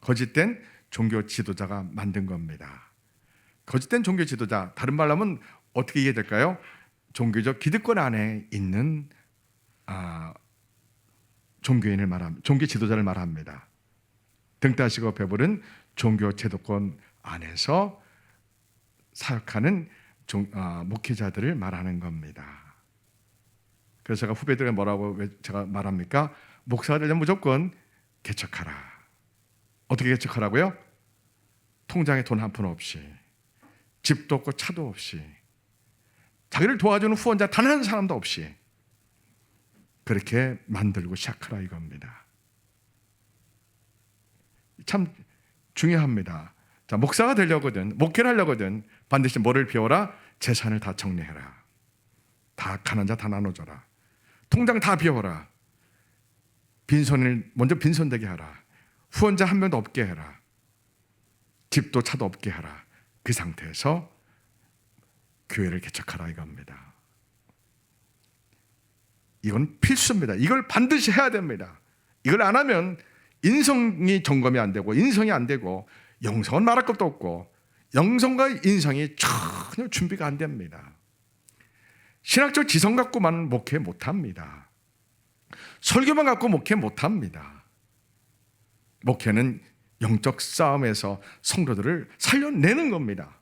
거짓된 종교 지도자가 만든 겁니다. 거짓된 종교 지도자, 다른 말로 하면 어떻게 이해될까요? 종교적 기득권 안에 있는 종교인을 말합니다. 종교 지도자를 말합니다. 등 따시고 배부른 종교 제도권 안에서 사역하는 목회자들을 말하는 겁니다. 그래서 제가 후배들에게 뭐라고 제가 말합니까? 목사가 되려면 무조건 개척하라. 어떻게 개척하라고요? 통장에 돈 한 푼 없이, 집도 없고 차도 없이, 자기를 도와주는 후원자 단 한 사람도 없이 그렇게 만들고 시작하라 이겁니다. 참 중요합니다. 자, 목사가 되려거든, 목회를 하려거든 반드시 뭐를 비워라? 재산을 다 정리해라. 다 가난 자 다 나눠줘라. 통장 다 비워라. 빈손을 먼저 빈손되게 하라. 후원자 한 명도 없게 해라. 집도 차도 없게 하라. 그 상태에서 교회를 개척하라 이겁니다. 이건 필수입니다. 이걸 반드시 해야 됩니다. 이걸 안 하면 인성이 점검이 안 되고 인성이 안 되고 영성은 말할 것도 없고 영성과 인성이 전혀 준비가 안 됩니다. 신학적 지성 갖고만 목회 못합니다. 설교만 갖고 목회 못합니다. 목회는 영적 싸움에서 성도들을 살려내는 겁니다.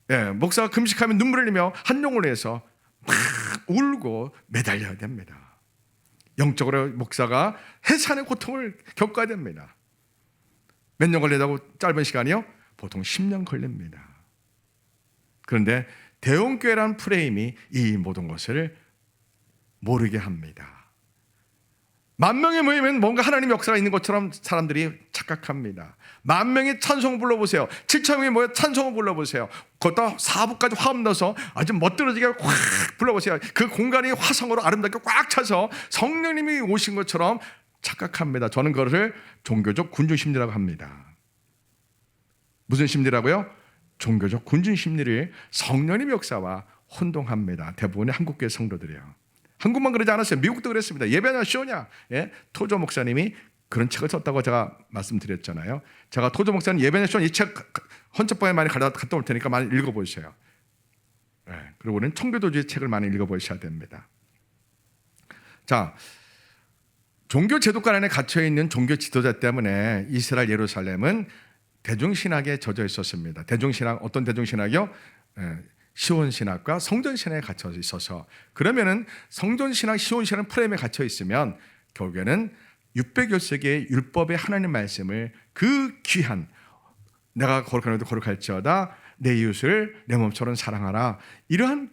예, 목사가 금식하면 눈물을 흘리며 한용을 해서 막 울고 매달려야 됩니다. 영적으로 목사가 해산의 고통을 겪어야 됩니다. 몇 년 걸린다고 짧은 시간이요? 보통 10년 걸립니다. 그런데 대형교회라는 프레임이 이 모든 것을 모르게 합니다. 10,000명이 모이면 뭔가 하나님의 역사가 있는 것처럼 사람들이 착각합니다. 10,000명이 찬송을 불러보세요. 7,000명이 모여 찬송을 불러보세요. 거기다 4부까지 화음 넣어서 아주 멋들어지게 확 불러보세요. 그 공간이 화성으로 아름답게 꽉 차서 성령님이 오신 것처럼 착각합니다. 저는 그것을 종교적 군중심리라고 합니다. 무슨 심리라고요? 종교적 군중심리를 성령님의 역사와 혼동합니다. 대부분의 한국교회 성도들이요. 한국만 그러지 않았어요. 미국도 그랬습니다. 예배냐 쇼냐. 예? 토조 목사님이 그런 책을 썼다고 제가 말씀드렸잖아요. 제가 토조 목사님 예배냐 쇼냐 이 책 헌책방에 많이 갔다 올 테니까 많이 읽어보세요. 예. 그리고 우리는 청교도주의 책을 많이 읽어보셔야 됩니다. 자, 종교 제도권 안에 갇혀있는 종교 지도자 때문에 이스라엘 예루살렘은 대중신학에 젖어 있었습니다. 대중신학, 어떤 대중신학이요? 시온신학과 성전신학에 갇혀 있어서, 그러면은 성전신학, 시온신학 프레임에 갇혀 있으면 결국에는 600여 세기의 율법의 하나님 말씀을 그 귀한 내가 거룩하여도 거룩할지어다 내 이웃을 내 몸처럼 사랑하라, 이러한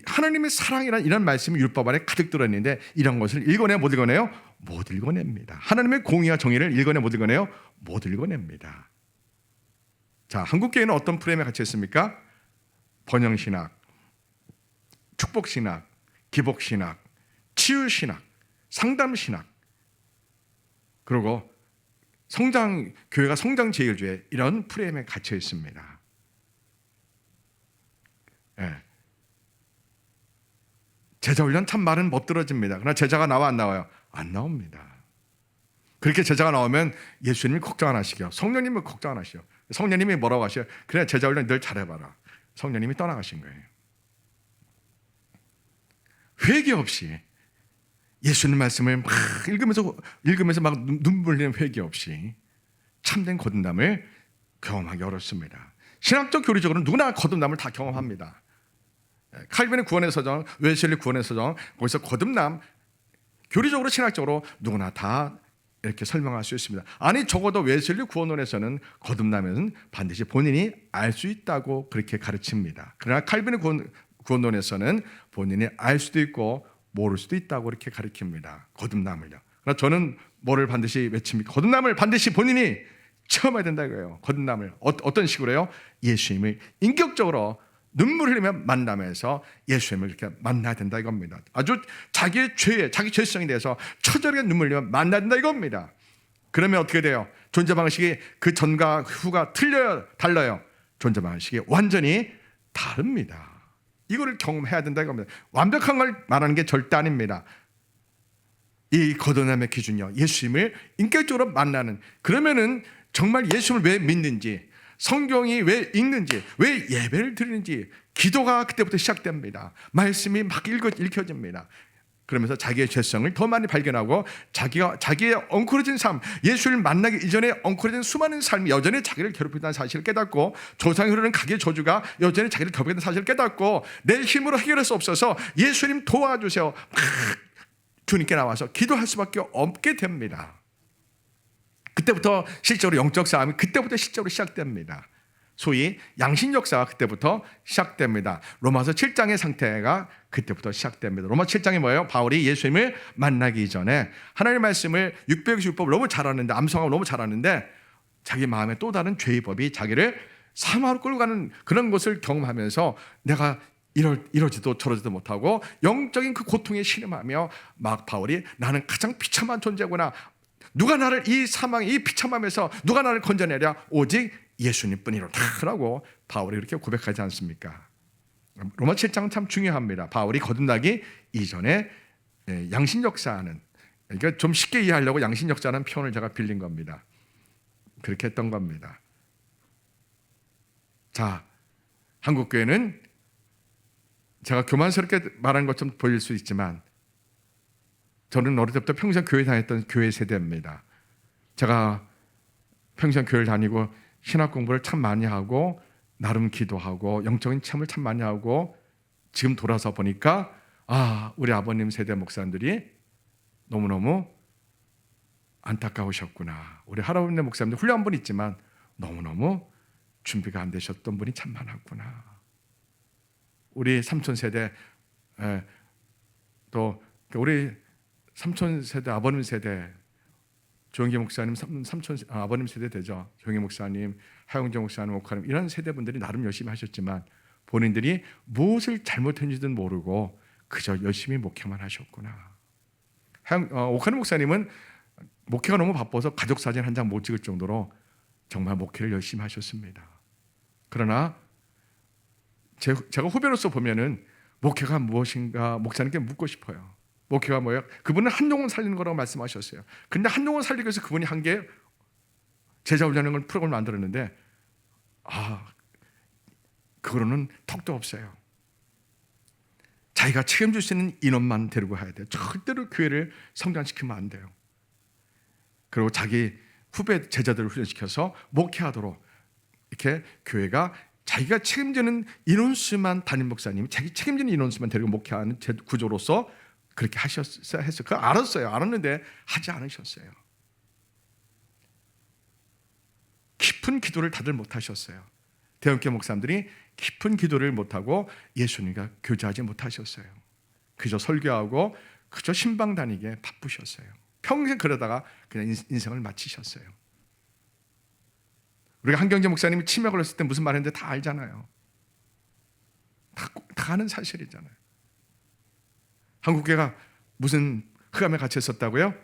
하나님의 사랑이라는 이런 말씀이 율법 안에 가득 들어있는데 이런 것을 읽어내요? 못 읽어내요? 못 읽어냅니다. 하나님의 공의와 정의를 읽어내요? 못 읽어내요? 못 읽어냅니다. 자, 한국교회는 어떤 프레임에 갇혀 있습니까? 번영신학, 축복신학, 기복신학, 치유신학, 상담신학, 그리고 교회가 성장제일주의 이런 프레임에 갇혀 있습니다. 예. 제자훈련 참 말은 멋들어집니다. 그러나 제자가 나와 안 나와요? 안 나옵니다. 그렇게 제자가 나오면 예수님이 걱정 안 하시죠. 성령님이 걱정 안 하시죠. 성령님이 뭐라고 하셔요? 그래, 제자훈련 늘 잘해봐라. 성령님이 떠나가신 거예요. 회개 없이 예수님 말씀을 막 읽으면서 막 눈물 흘리는 회개 없이 참된 거듭남을 경험하기 어렵습니다. 신학적 교리적으로 누구나 거듭남을 다 경험합니다. 칼빈의 구원의 서정, 웨슬리 구원의 서정, 거기서 거듭남 교리적으로 신학적으로 누구나 다 이렇게 설명할 수 있습니다. 아니 적어도 웨슬리 구원론에서는 거듭나면 반드시 본인이 알 수 있다고 그렇게 가르칩니다. 그러나 칼빈의 구원론에서는 본인이 알 수도 있고 모를 수도 있다고 이렇게 가르칩니다. 거듭남을요. 그러나 저는 뭐를 반드시 외칩니까? 거듭남을 반드시 본인이 체험해야 된다 이거예요. 거듭남을 어떤 식으로요? 예수님을 인격적으로 눈물 흘리며 만나면서 예수님을 이렇게 만나야 된다 이겁니다. 아주 자기의 죄에 자기 죄성에 대해서 처절하게 눈물 흘리며 만나야 된다 이겁니다. 그러면 어떻게 돼요? 존재 방식이 그 전과 후가 달라요. 존재 방식이 완전히 다릅니다. 이거를 경험해야 된다 이겁니다. 완벽한 걸 말하는 게 절대 아닙니다. 이 거듭남의 기준이요, 예수님을 인격적으로 만나는, 그러면은 정말 예수님을 왜 믿는지, 성경이 왜 읽는지, 왜 예배를 드리는지, 기도가 그때부터 시작됩니다. 말씀이 막 읽혀집니다. 그러면서 자기의 죄성을 더 많이 발견하고 자기의 엉클어진 삶, 예수를 만나기 이전에 엉클어진 수많은 삶이 여전히 자기를 괴롭히다는 사실을 깨닫고, 조상이 흐르는 가게의 저주가 여전히 자기를 괴롭히다는 사실을 깨닫고, 내 힘으로 해결할 수 없어서 예수님 도와주세요 막 주님께 나와서 기도할 수밖에 없게 됩니다. 그때부터 실제로 영적 싸움이 그때부터 실제로 시작됩니다. 소위 양신 역사가 그때부터 시작됩니다. 로마서 7장의 상태가 그때부터 시작됩니다. 로마서 7장이 뭐예요? 바울이 예수님을 만나기 전에 하나님의 말씀을 666법을 너무 잘 아는데, 암송하고 너무 잘 아는데, 자기 마음에 또 다른 죄의 법이 자기를 사망으로 끌고 가는 그런 것을 경험하면서 내가 이러지도 저러지도 못하고 영적인 그 고통에 신음하며 막 바울이 나는 가장 비참한 존재구나, 누가 나를 이 사망, 이 비참함에서 누가 나를 건져내랴, 오직 예수님뿐이로다라고 바울이 이렇게 고백하지 않습니까? 로마 7장은 참 중요합니다. 바울이 거듭나기 이전에 양신 역사하는, 그러니까 좀 쉽게 이해하려고 양신 역사라는 표현을 제가 빌린 겁니다. 그렇게 했던 겁니다. 자, 한국 교회는 제가 교만스럽게 말하는 것처럼 보일 수 있지만, 저는 어릴 때부터 평생 교회 다녔던 교회 세대입니다. 제가 평생 교회를 다니고 신학 공부를 참 많이 하고 나름 기도하고 영적인 체험을 참 많이 하고, 지금 돌아서 보니까 우리 아버님 세대 목사님들이 너무너무 안타까우셨구나. 우리 할아버지 목사님들 훌륭한 분 있지만 너무너무 준비가 안 되셨던 분이 참 많았구나. 우리 삼촌 세대, 또 우리 삼촌 세대, 아버님 세대, 조영기 목사님 아버님 세대 되죠. 조영기 목사님, 하용재 목사님, 목사님, 이런 세대분들이 나름 열심히 하셨지만 본인들이 무엇을 잘못했는지는 모르고 그저 열심히 목회만 하셨구나. 오카는 목사님은 목회가 너무 바빠서 가족 사진 한 장 못 찍을 정도로 정말 목회를 열심히 하셨습니다. 그러나 제가 후배로서 보면은 목회가 무엇인가 목사님께 묻고 싶어요. 목회가 뭐예요? 그분은 한 영혼 살리는 거라고 말씀하셨어요. 근데 한 영혼 살리기 위해서 그분이 한 게 제자 훈련하는 프로그램을 만들었는데 그거로는 턱도 없어요. 자기가 책임질 수 있는 인원만 데리고 가야 돼요. 절대로 교회를 성장시키면 안 돼요. 그리고 자기 후배 제자들을 훈련시켜서 목회하도록 이렇게 교회가 자기가 책임지는 인원수만, 담임 목사님이 자기 책임지는 인원수만 데리고 목회하는 구조로서 그렇게 하셨어야 했어요. 그거 알았는데 하지 않으셨어요. 깊은 기도를 다들 못하셨어요. 대형교 목사님들이 깊은 기도를 못하고 예수님과 교제하지 못하셨어요. 그저 설교하고 그저 신방 다니게 바쁘셨어요. 평생 그러다가 그냥 인생을 마치셨어요. 우리가 한경재 목사님이 치매 걸렸을 때 무슨 말 했는지 다 알잖아요. 다 아는 사실이잖아요. 한국교회가 무슨 흑암에 갇혀 있었다고요?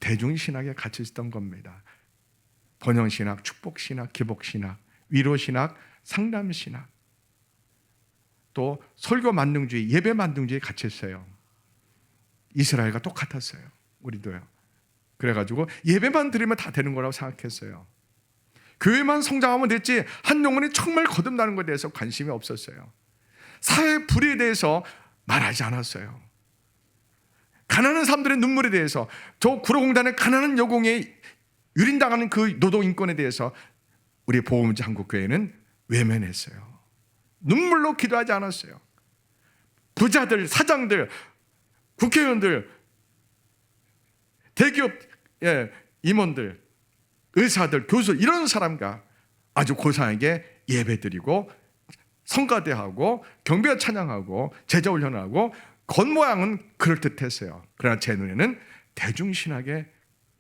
대중신학에 갇혀 있었던 겁니다. 번영신학, 축복신학, 기복신학, 위로신학, 상담신학, 또 설교 만능주의, 예배 만능주의에 갇혀 있어요. 이스라엘과 똑같았어요. 우리도요. 그래가지고 예배만 드리면 다 되는 거라고 생각했어요. 교회만 성장하면 됐지 한 영혼이 정말 거듭나는 것에 대해서 관심이 없었어요. 사회 불의에 대해서 말하지 않았어요. 가난한 사람들의 눈물에 대해서, 저 구로공단의 가난한 여공에 유린당하는 그 노동인권에 대해서 우리 보험자 한국교회는 외면했어요. 눈물로 기도하지 않았어요. 부자들, 사장들, 국회의원들, 대기업 임원들, 의사들, 교수 이런 사람과 아주 고상하게 예배드리고 성가대하고 경배 찬양하고 제자 훈련하고 겉모양은 그럴듯했어요. 그러나 제 눈에는 대중신학에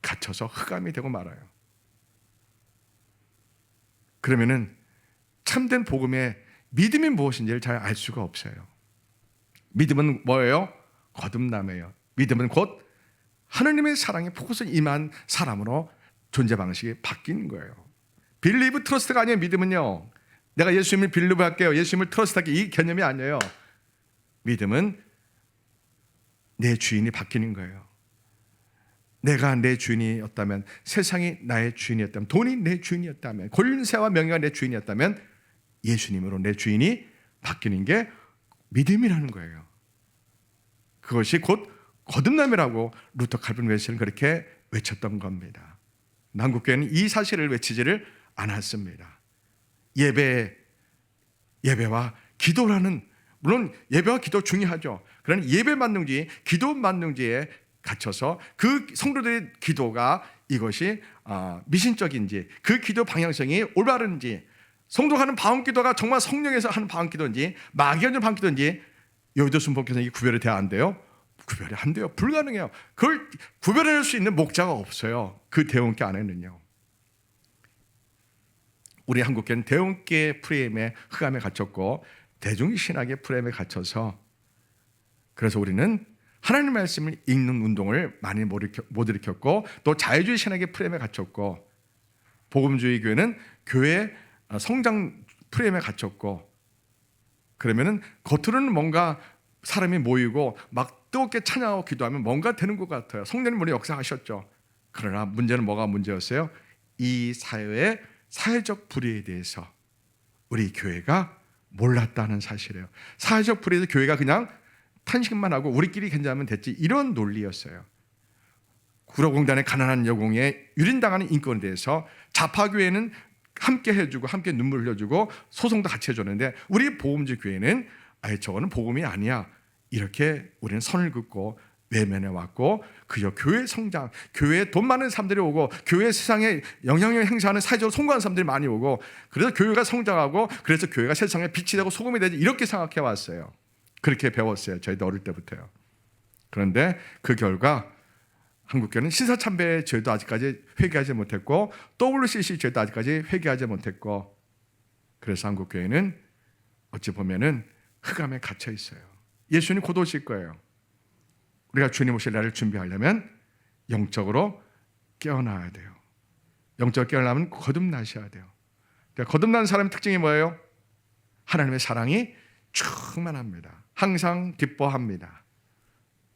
갇혀서 흑암이 되고 말아요. 그러면은 참된 복음의 믿음이 무엇인지를 잘 알 수가 없어요. 믿음은 뭐예요? 거듭남이에요. 믿음은 곧 하나님의 사랑에 포커스 임한 사람으로 존재 방식이 바뀌는 거예요. 빌리브 트러스트가 아니에요. 믿음은요, 내가 예수님을 빌리브 할게요, 예수님을 트러스트하게, 이 개념이 아니에요. 믿음은 내 주인이 바뀌는 거예요. 내가 내 주인이었다면, 세상이 나의 주인이었다면, 돈이 내 주인이었다면, 권세와 명예가 내 주인이었다면 예수님으로 내 주인이 바뀌는 게 믿음이라는 거예요. 그것이 곧 거듭남이라고 루터 칼빈 웨슬리는 그렇게 외쳤던 겁니다. 한국교회는 이 사실을 외치지를 않았습니다. 예배와 기도라는, 물론 예배와 기도 중요하죠. 그러나 예배 만능주의, 기도 만능주의에 갇혀서 그 성도들의 기도가 이것이 미신적인지, 그 기도 방향성이 올바른지, 성도가 하는 방언기도가 정말 성령에서 하는 방언기도인지 마귀가 하는 방언기도인지 여의도 순복음교회에서 이 구별이 돼야 안 돼요? 구별이 안 돼요. 불가능해요. 그걸 구별할 수 있는 목자가 없어요. 그 대원계 안에는요. 우리 한국교회는 대원계 프레임에 흑암에 갇혔고 대중신학의 프레임에 갇혀서, 그래서 우리는 하나님의 말씀을 읽는 운동을 많이 못 일으켰고, 또 자유주의 신학의 프레임에 갇혔고, 복음주의 교회는 교회 성장 프레임에 갇혔고, 그러면은 겉으로는 뭔가 사람이 모이고 막 뜨겁게 찬양하고 기도하면 뭔가 되는 것 같아요. 성령님 물론 역사하셨죠. 그러나 문제는 뭐가 문제였어요? 이 사회의 사회적 불의에 대해서 우리 교회가 몰랐다는 사실이에요. 사회적 불의에서 교회가 그냥 탄식만 하고 우리끼리 괜찮으면 됐지, 이런 논리였어요. 구로공단의 가난한 여공에 유린당하는 인권에 대해서 좌파교회는 함께 해주고 함께 눈물 흘려주고 소송도 같이 해줬는데, 우리 복음주의 교회는 아예 저거는 복음이 아니야, 이렇게 우리는 선을 긋고 외면해 왔고, 그저 교회 성장, 교회에 돈 많은 사람들이 오고 교회 세상에 영향력을 행사하는 사회적으로 성공하는 사람들이 많이 오고, 그래서 교회가 성장하고, 그래서 교회가 세상에 빛이 되고 소금이 되지, 이렇게 생각해 왔어요. 그렇게 배웠어요. 저희도 어릴 때부터요. 그런데 그 결과 한국교회는 신사참배의 죄도 아직까지 회개하지 못했고, WCC 죄도 아직까지 회개하지 못했고, 그래서 한국교회는 어찌 보면은 흑암에 갇혀 있어요. 예수님 곧 오실 거예요. 우리가 주님 오실 날을 준비하려면 영적으로 깨어나야 돼요. 영적으로 깨어나면 거듭나셔야 돼요. 거듭난 사람의 특징이 뭐예요? 하나님의 사랑이 충만합니다. 항상 기뻐합니다.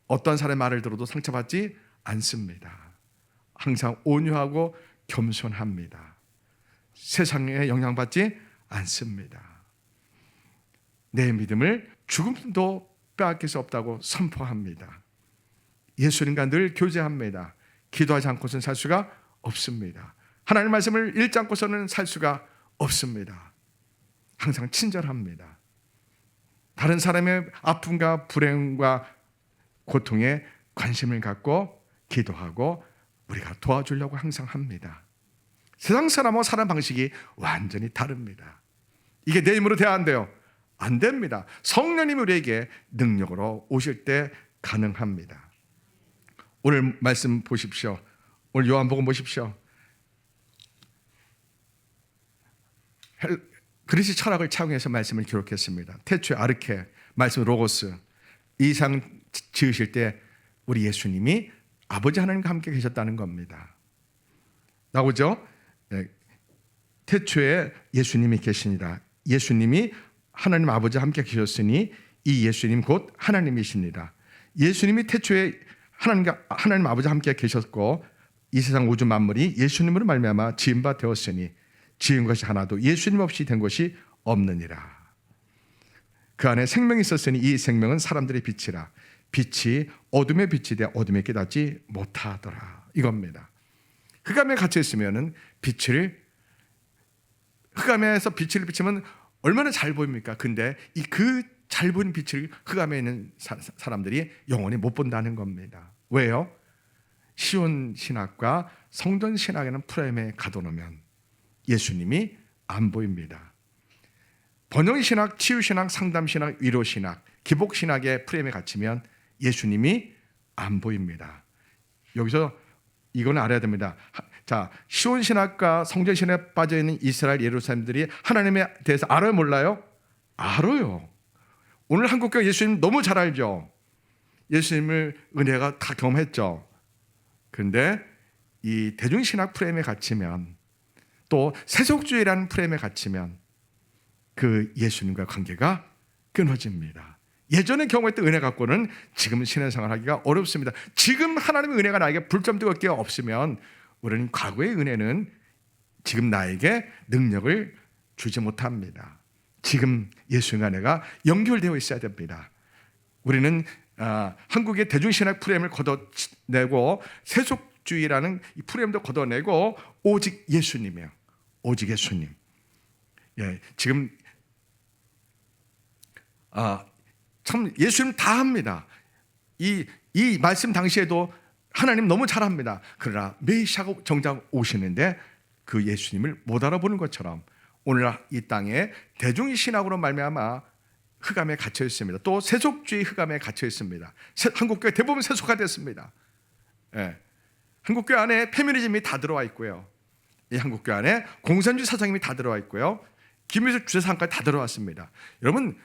어떤 사람의 말을 들어도 상처받지 않습니다. 항상 온유하고 겸손합니다. 세상에 영향받지 않습니다. 내 믿음을 죽음도 빼앗길 수 없다고 선포합니다. 예수님과 늘 교제합니다. 기도하지 않고서는 살 수가 없습니다. 하나님의 말씀을 읽지 않고서는 살 수가 없습니다. 항상 친절합니다. 다른 사람의 아픔과 불행과 고통에 관심을 갖고 기도하고 우리가 도와주려고 항상 합니다. 세상 사람하고 사는 방식이 완전히 다릅니다. 이게 내 힘으로 돼야 안 돼요? 안 됩니다. 성령님이 우리에게 능력으로 오실 때 가능합니다. 오늘 말씀 보십시오. 오늘 요한복음 보십시오. 그리스 철학을 차용해서 말씀을 기록했습니다. 태초에 아르케, 말씀 로고스, 이상 지으실 때 우리 예수님이 아버지 하나님과 함께 계셨다는 겁니다. 나오죠? 태초에 예수님이 계시니라. 예수님이 하나님 아버지와 함께 계셨으니 이 예수님 곧 하나님이십니다. 예수님이 태초에 하나님 아버지와 함께 계셨고, 이 세상 우주 만물이 예수님으로 말미암아 지은 바 되었으니 지은 것이 하나도 예수님 없이 된 것이 없느니라. 그 안에 생명이 있었으니 이 생명은 사람들의 빛이라. 빛이 어둠의 빛이 되 어둠에 깨닫지 못하더라. 이겁니다. 흑암에 갇혀 있으면은 빛을 흑암에서 빛을 비치면 얼마나 잘 보입니까? 근데 이 그 잘 보이는 빛을 흑암에 있는 사람들이 영원히 못 본다는 겁니다. 왜요? 시온 신학과 성전 신학에는 프레임에 가둬놓으면 예수님이 안 보입니다. 번영 신학, 치유 신학, 상담 신학, 위로 신학, 기복 신학의 프레임에 갇히면 예수님이 안 보입니다. 여기서 이건 알아야 됩니다. 자, 시온 신학과 성전 신학에 빠져 있는 이스라엘 예루살렘들이 하나님에 대해서 알아요, 몰라요? 알아요. 오늘 한국교회 예수님 너무 잘 알죠. 예수님을 은혜가 다 경험했죠. 그런데 이 대중신학 프레임에 갇히면, 또 세속주의라는 프레임에 갇히면 그 예수님과 관계가 끊어집니다. 예전에 경험했던 은혜 갖고는 지금 신앙생활하기가 어렵습니다. 지금 하나님의 은혜가 나에게 불점 뜨거울 게 없으면 우리는 과거의 은혜는 지금 나에게 능력을 주지 못합니다. 지금 예수님과 내가 연결되어 있어야 됩니다. 우리는 한국의 대중신학 프레임을 걷어내고 세속주의라는 이 프레임도 걷어내고 오직 예수님이에요. 오직 예수님. 예, 지금 참 예수님 다 합니다. 이 말씀 당시에도 하나님 너무 잘합니다. 그러나 메시아가 정작 오시는데 그 예수님을 못 알아보는 것처럼 오늘 이 땅에 대중신학으로 말미암아 흑암에 갇혀 있습니다. 또 세속주의 흑암에 갇혀 있습니다. 한국교회 대부분 세속화 됐습니다. 예. 한국교회 안에 페미니즘이 다 들어와 있고요. 이 한국교회 안에 공산주의 사상이 다 들어와 있고요. 김일성 주제사상까지 다 들어왔습니다. 여러분,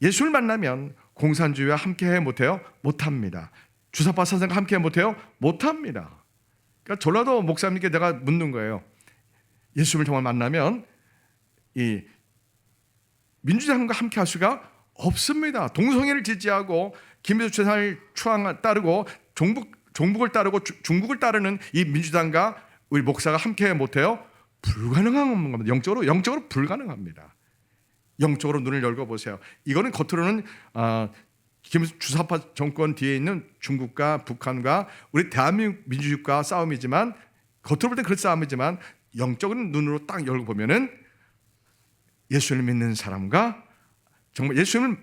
예수를 만나면 공산주의와 함께해 못해요? 못합니다. 주사파 사상과 함께해 못해요? 못합니다. 그러니까 전라도 목사님께 내가 묻는 거예요. 예수를 정말 만나면 이 민주당과 함께할 수가 없습니다. 동성애를 지지하고 김일성 주제사상을 따르고 종북을 따르고 중국을 따르는 이 민주당과 우리 목사가 함께해 못해요? 불가능한 겁니다. 영적으로 불가능합니다. 영적으로 눈을 열고 보세요. 이거는 겉으로는 주사파 정권 뒤에 있는 중국과 북한과 우리 대한민국 민주주의과 싸움이지만, 겉으로 볼 때 그런 싸움이지만 영적인 눈으로 딱 열고 보면은 예수를 믿는 사람과 정말 예수님을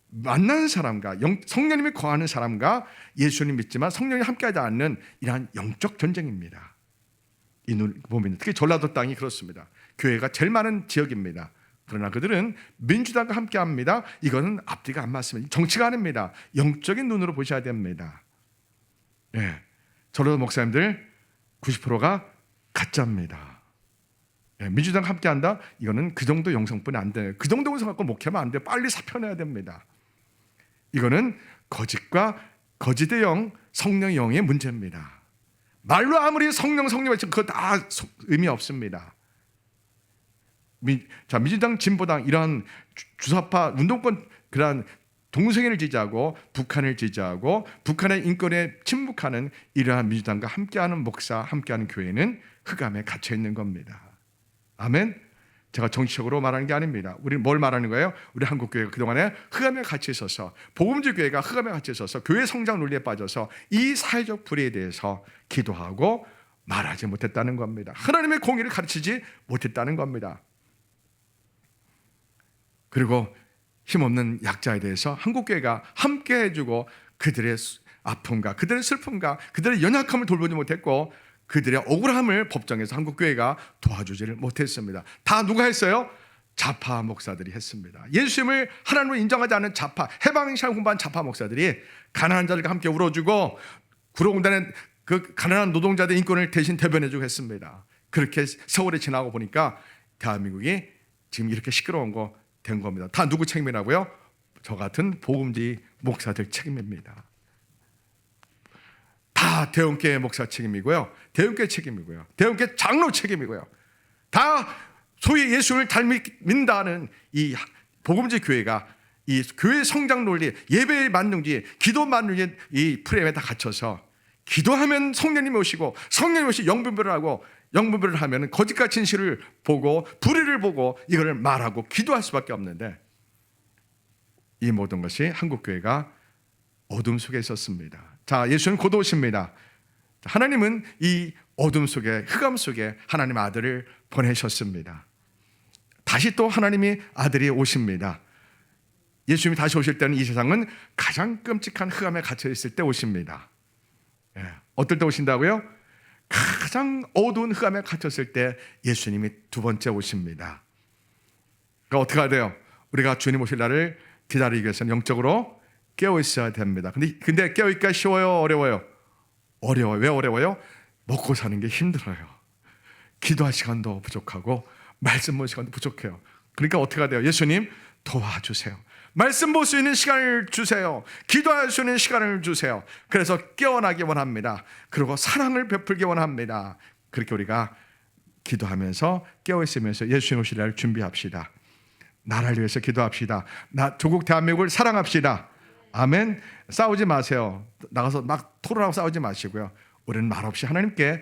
만나는 사람과 성령님이 거하는 사람과 예수님 믿지만 성령이 함께하지 않는 이러한 영적 전쟁입니다. 이 눈 보면 특히 전라도 땅이 그렇습니다. 교회가 제일 많은 지역입니다. 그러나 그들은 민주당과 함께합니다. 이거는 앞뒤가 안 맞습니다. 정치가 아닙니다. 영적인 눈으로 보셔야 됩니다. 네. 전라도 목사님들 90%가 가짜입니다. 네. 민주당 함께한다? 이거는 그 정도 영성뿐이 안 돼요. 그 정도 영성 갖고 목회하면 안 돼요. 빨리 사표내야 됩니다. 이거는 거짓과 거짓의 영, 성령의 영의 문제입니다. 말로 아무리 성령 외치면 그거 다 의미 없습니다. 민주당, 진보당 이러한 주사파 운동권 그러한 동성애를 지지하고 북한을 지지하고 북한의 인권에 침묵하는 이러한 민주당과 함께하는 목사, 함께하는 교회는 흑암에 갇혀 있는 겁니다. 아멘. 제가 정치적으로 말하는 게 아닙니다. 우리는 뭘 말하는 거예요? 우리 한국교회가 그동안에 흑암에 갇혀 있어서, 복음주의 교회가 흑암에 갇혀 있어서 교회 성장 논리에 빠져서 이 사회적 불의에 대해서 기도하고 말하지 못했다는 겁니다. 하나님의 공의를 가르치지 못했다는 겁니다. 그리고 힘없는 약자에 대해서 한국교회가 함께 해주고 그들의 아픔과 그들의 슬픔과 그들의 연약함을 돌보지 못했고 그들의 억울함을 법정에서 한국교회가 도와주지를 못했습니다. 다 누가 했어요? 좌파 목사들이 했습니다. 예수님을 하나님으로 인정하지 않는 좌파, 해방신앙 공부한 좌파 목사들이 가난한 자들과 함께 울어주고 구로공단의 그 가난한 노동자들 인권을 대신 대변해주고 했습니다. 그렇게 세월이 지나고 보니까 대한민국이 지금 이렇게 시끄러운 거 된 겁니다. 다 누구 책임이라고요? 저 같은 복음주의 목사들 책임입니다. 다 대형교회 목사 책임이고요. 대형교회 책임이고요. 대형교회 장로 책임이고요. 다 소위 예수를 닮는다는 이 복음주의 교회가 이 교회 성장 논리, 예배 만능주의, 기도 만능주의 이 프레임에 다 갇혀서 기도하면 성령님이 오시고 성령님이 오시 영분별을 하고 영분별을 하면 거짓과 진실을 보고 불의를 보고 이거를 말하고 기도할 수밖에 없는데 이 모든 것이 한국교회가 어둠 속에 있었습니다. 자, 예수는 곧 오십니다. 하나님은 이 어둠 속에 흑암 속에 하나님의 아들을 보내셨습니다. 다시 또 하나님이 아들이 오십니다. 예수님이 다시 오실 때는 이 세상은 가장 끔찍한 흑암에 갇혀 있을 때 오십니다. 어떨 때 오신다고요? 가장 어두운 흑암에 갇혔을 때 예수님이 두 번째 오십니다. 그러니까 어떻게 해야 돼요? 우리가 주님 오실 날을 기다리기 위해서는 영적으로 깨어 있어야 됩니다. 근데 깨어 있기가 쉬워요? 어려워요? 어려워요. 왜 어려워요? 먹고 사는 게 힘들어요. 기도할 시간도 부족하고 말씀 볼 시간도 부족해요. 그러니까 어떻게 해야 돼요? 예수님 도와주세요. 말씀 볼 수 있는 시간을 주세요. 기도할 수 있는 시간을 주세요. 그래서 깨어나기 원합니다. 그리고 사랑을 베풀기 원합니다. 그렇게 우리가 기도하면서 깨어있으면서 예수님 오실 날 준비합시다. 나라를 위해서 기도합시다. 조국 대한민국을 사랑합시다. 아멘. 싸우지 마세요. 나가서 막 토론하고 싸우지 마시고요. 우리는 말없이 하나님께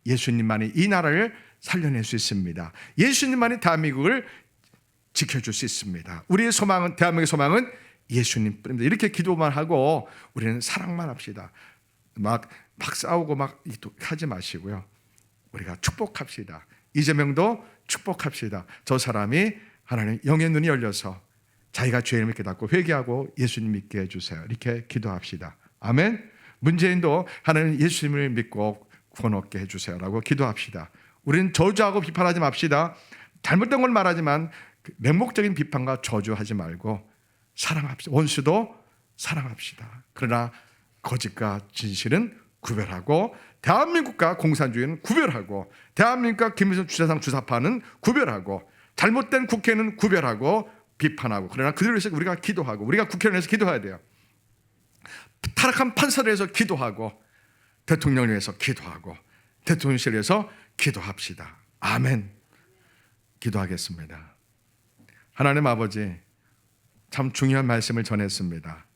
예수님만이 이 나라를 살려낼 수 있습니다. 예수님만이 대한민국을 지켜줄 수 있습니다. 우리의 소망은, 대한민국의 소망은 예수님 뿐입니다. 이렇게 기도만 하고 우리는 사랑만 합시다. 막 싸우고 막 하지 마시고요. 우리가 축복합시다. 이재명도 축복합시다. 저 사람이 하나님 영의 눈이 열려서 자기가 죄를 깨닫고 회개하고 예수님 믿게 해주세요. 이렇게 기도합시다. 아멘. 문재인도 하나님 예수님을 믿고 구원 얻게 해주세요라고 기도합시다. 우리는 저주하고 비판하지 맙시다. 잘못된 걸 말하지만 맹목적인 비판과 저주하지 말고 사랑합시다. 원수도 사랑합시다. 그러나 거짓과 진실은 구별하고 대한민국과 공산주의는 구별하고 대한민국과 김일성 주사상 주사파는 구별하고 잘못된 국회는 구별하고 비판하고 그러나 그들을 위해서 우리가 기도하고 우리가 국회를 위해서 기도해야 돼요. 타락한 판사를 위해서 기도하고 대통령을 위해서 기도하고 대통령실을 위해서 기도합시다. 아멘. 기도하겠습니다. 하나님 아버지, 참 중요한 말씀을 전했습니다.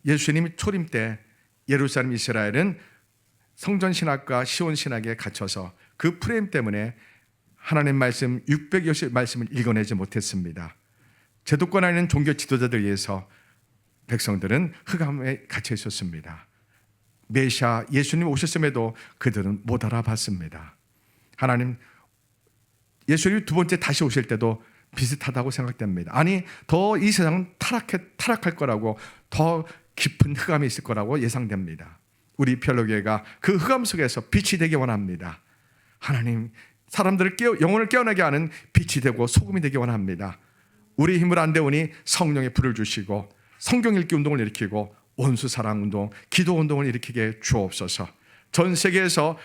예수님이 초림 때 예루살렘 이스라엘은 성전신학과 시온신학에 갇혀서 그 프레임 때문에 하나님 말씀 600여시 말씀을 읽어내지 못했습니다. 제도권 안에 있는 종교 지도자들 위해서 백성들은 흑암에 갇혀 있었습니다. 메시아 예수님 오셨음에도 그들은 못 알아봤습니다. 하나님, 예수님이 두 번째 다시 오실 때도 비슷하다고 생각됩니다. 아니, 더 이 세상은 타락할 거라고, 더 깊은 흑암이 있을 거라고 예상됩니다. 우리 별로교회가 그 흑암 속에서 빛이 되기 원합니다. 하나님, 사람들을 영혼을 깨어나게 하는 빛이 되고 소금이 되기 원합니다. 우리 힘을 안 되오니 성령의 불을 주시고 성경 읽기 운동을 일으키고 원수 사랑 운동, 기도 운동을 일으키게 주옵소서. 전 세계에서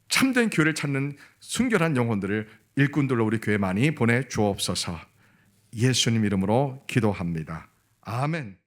참된 교회를 찾는 순결한 영혼들을 일꾼들로 우리 교회 많이 보내 주옵소서. 예수님 이름으로 기도합니다. 아멘.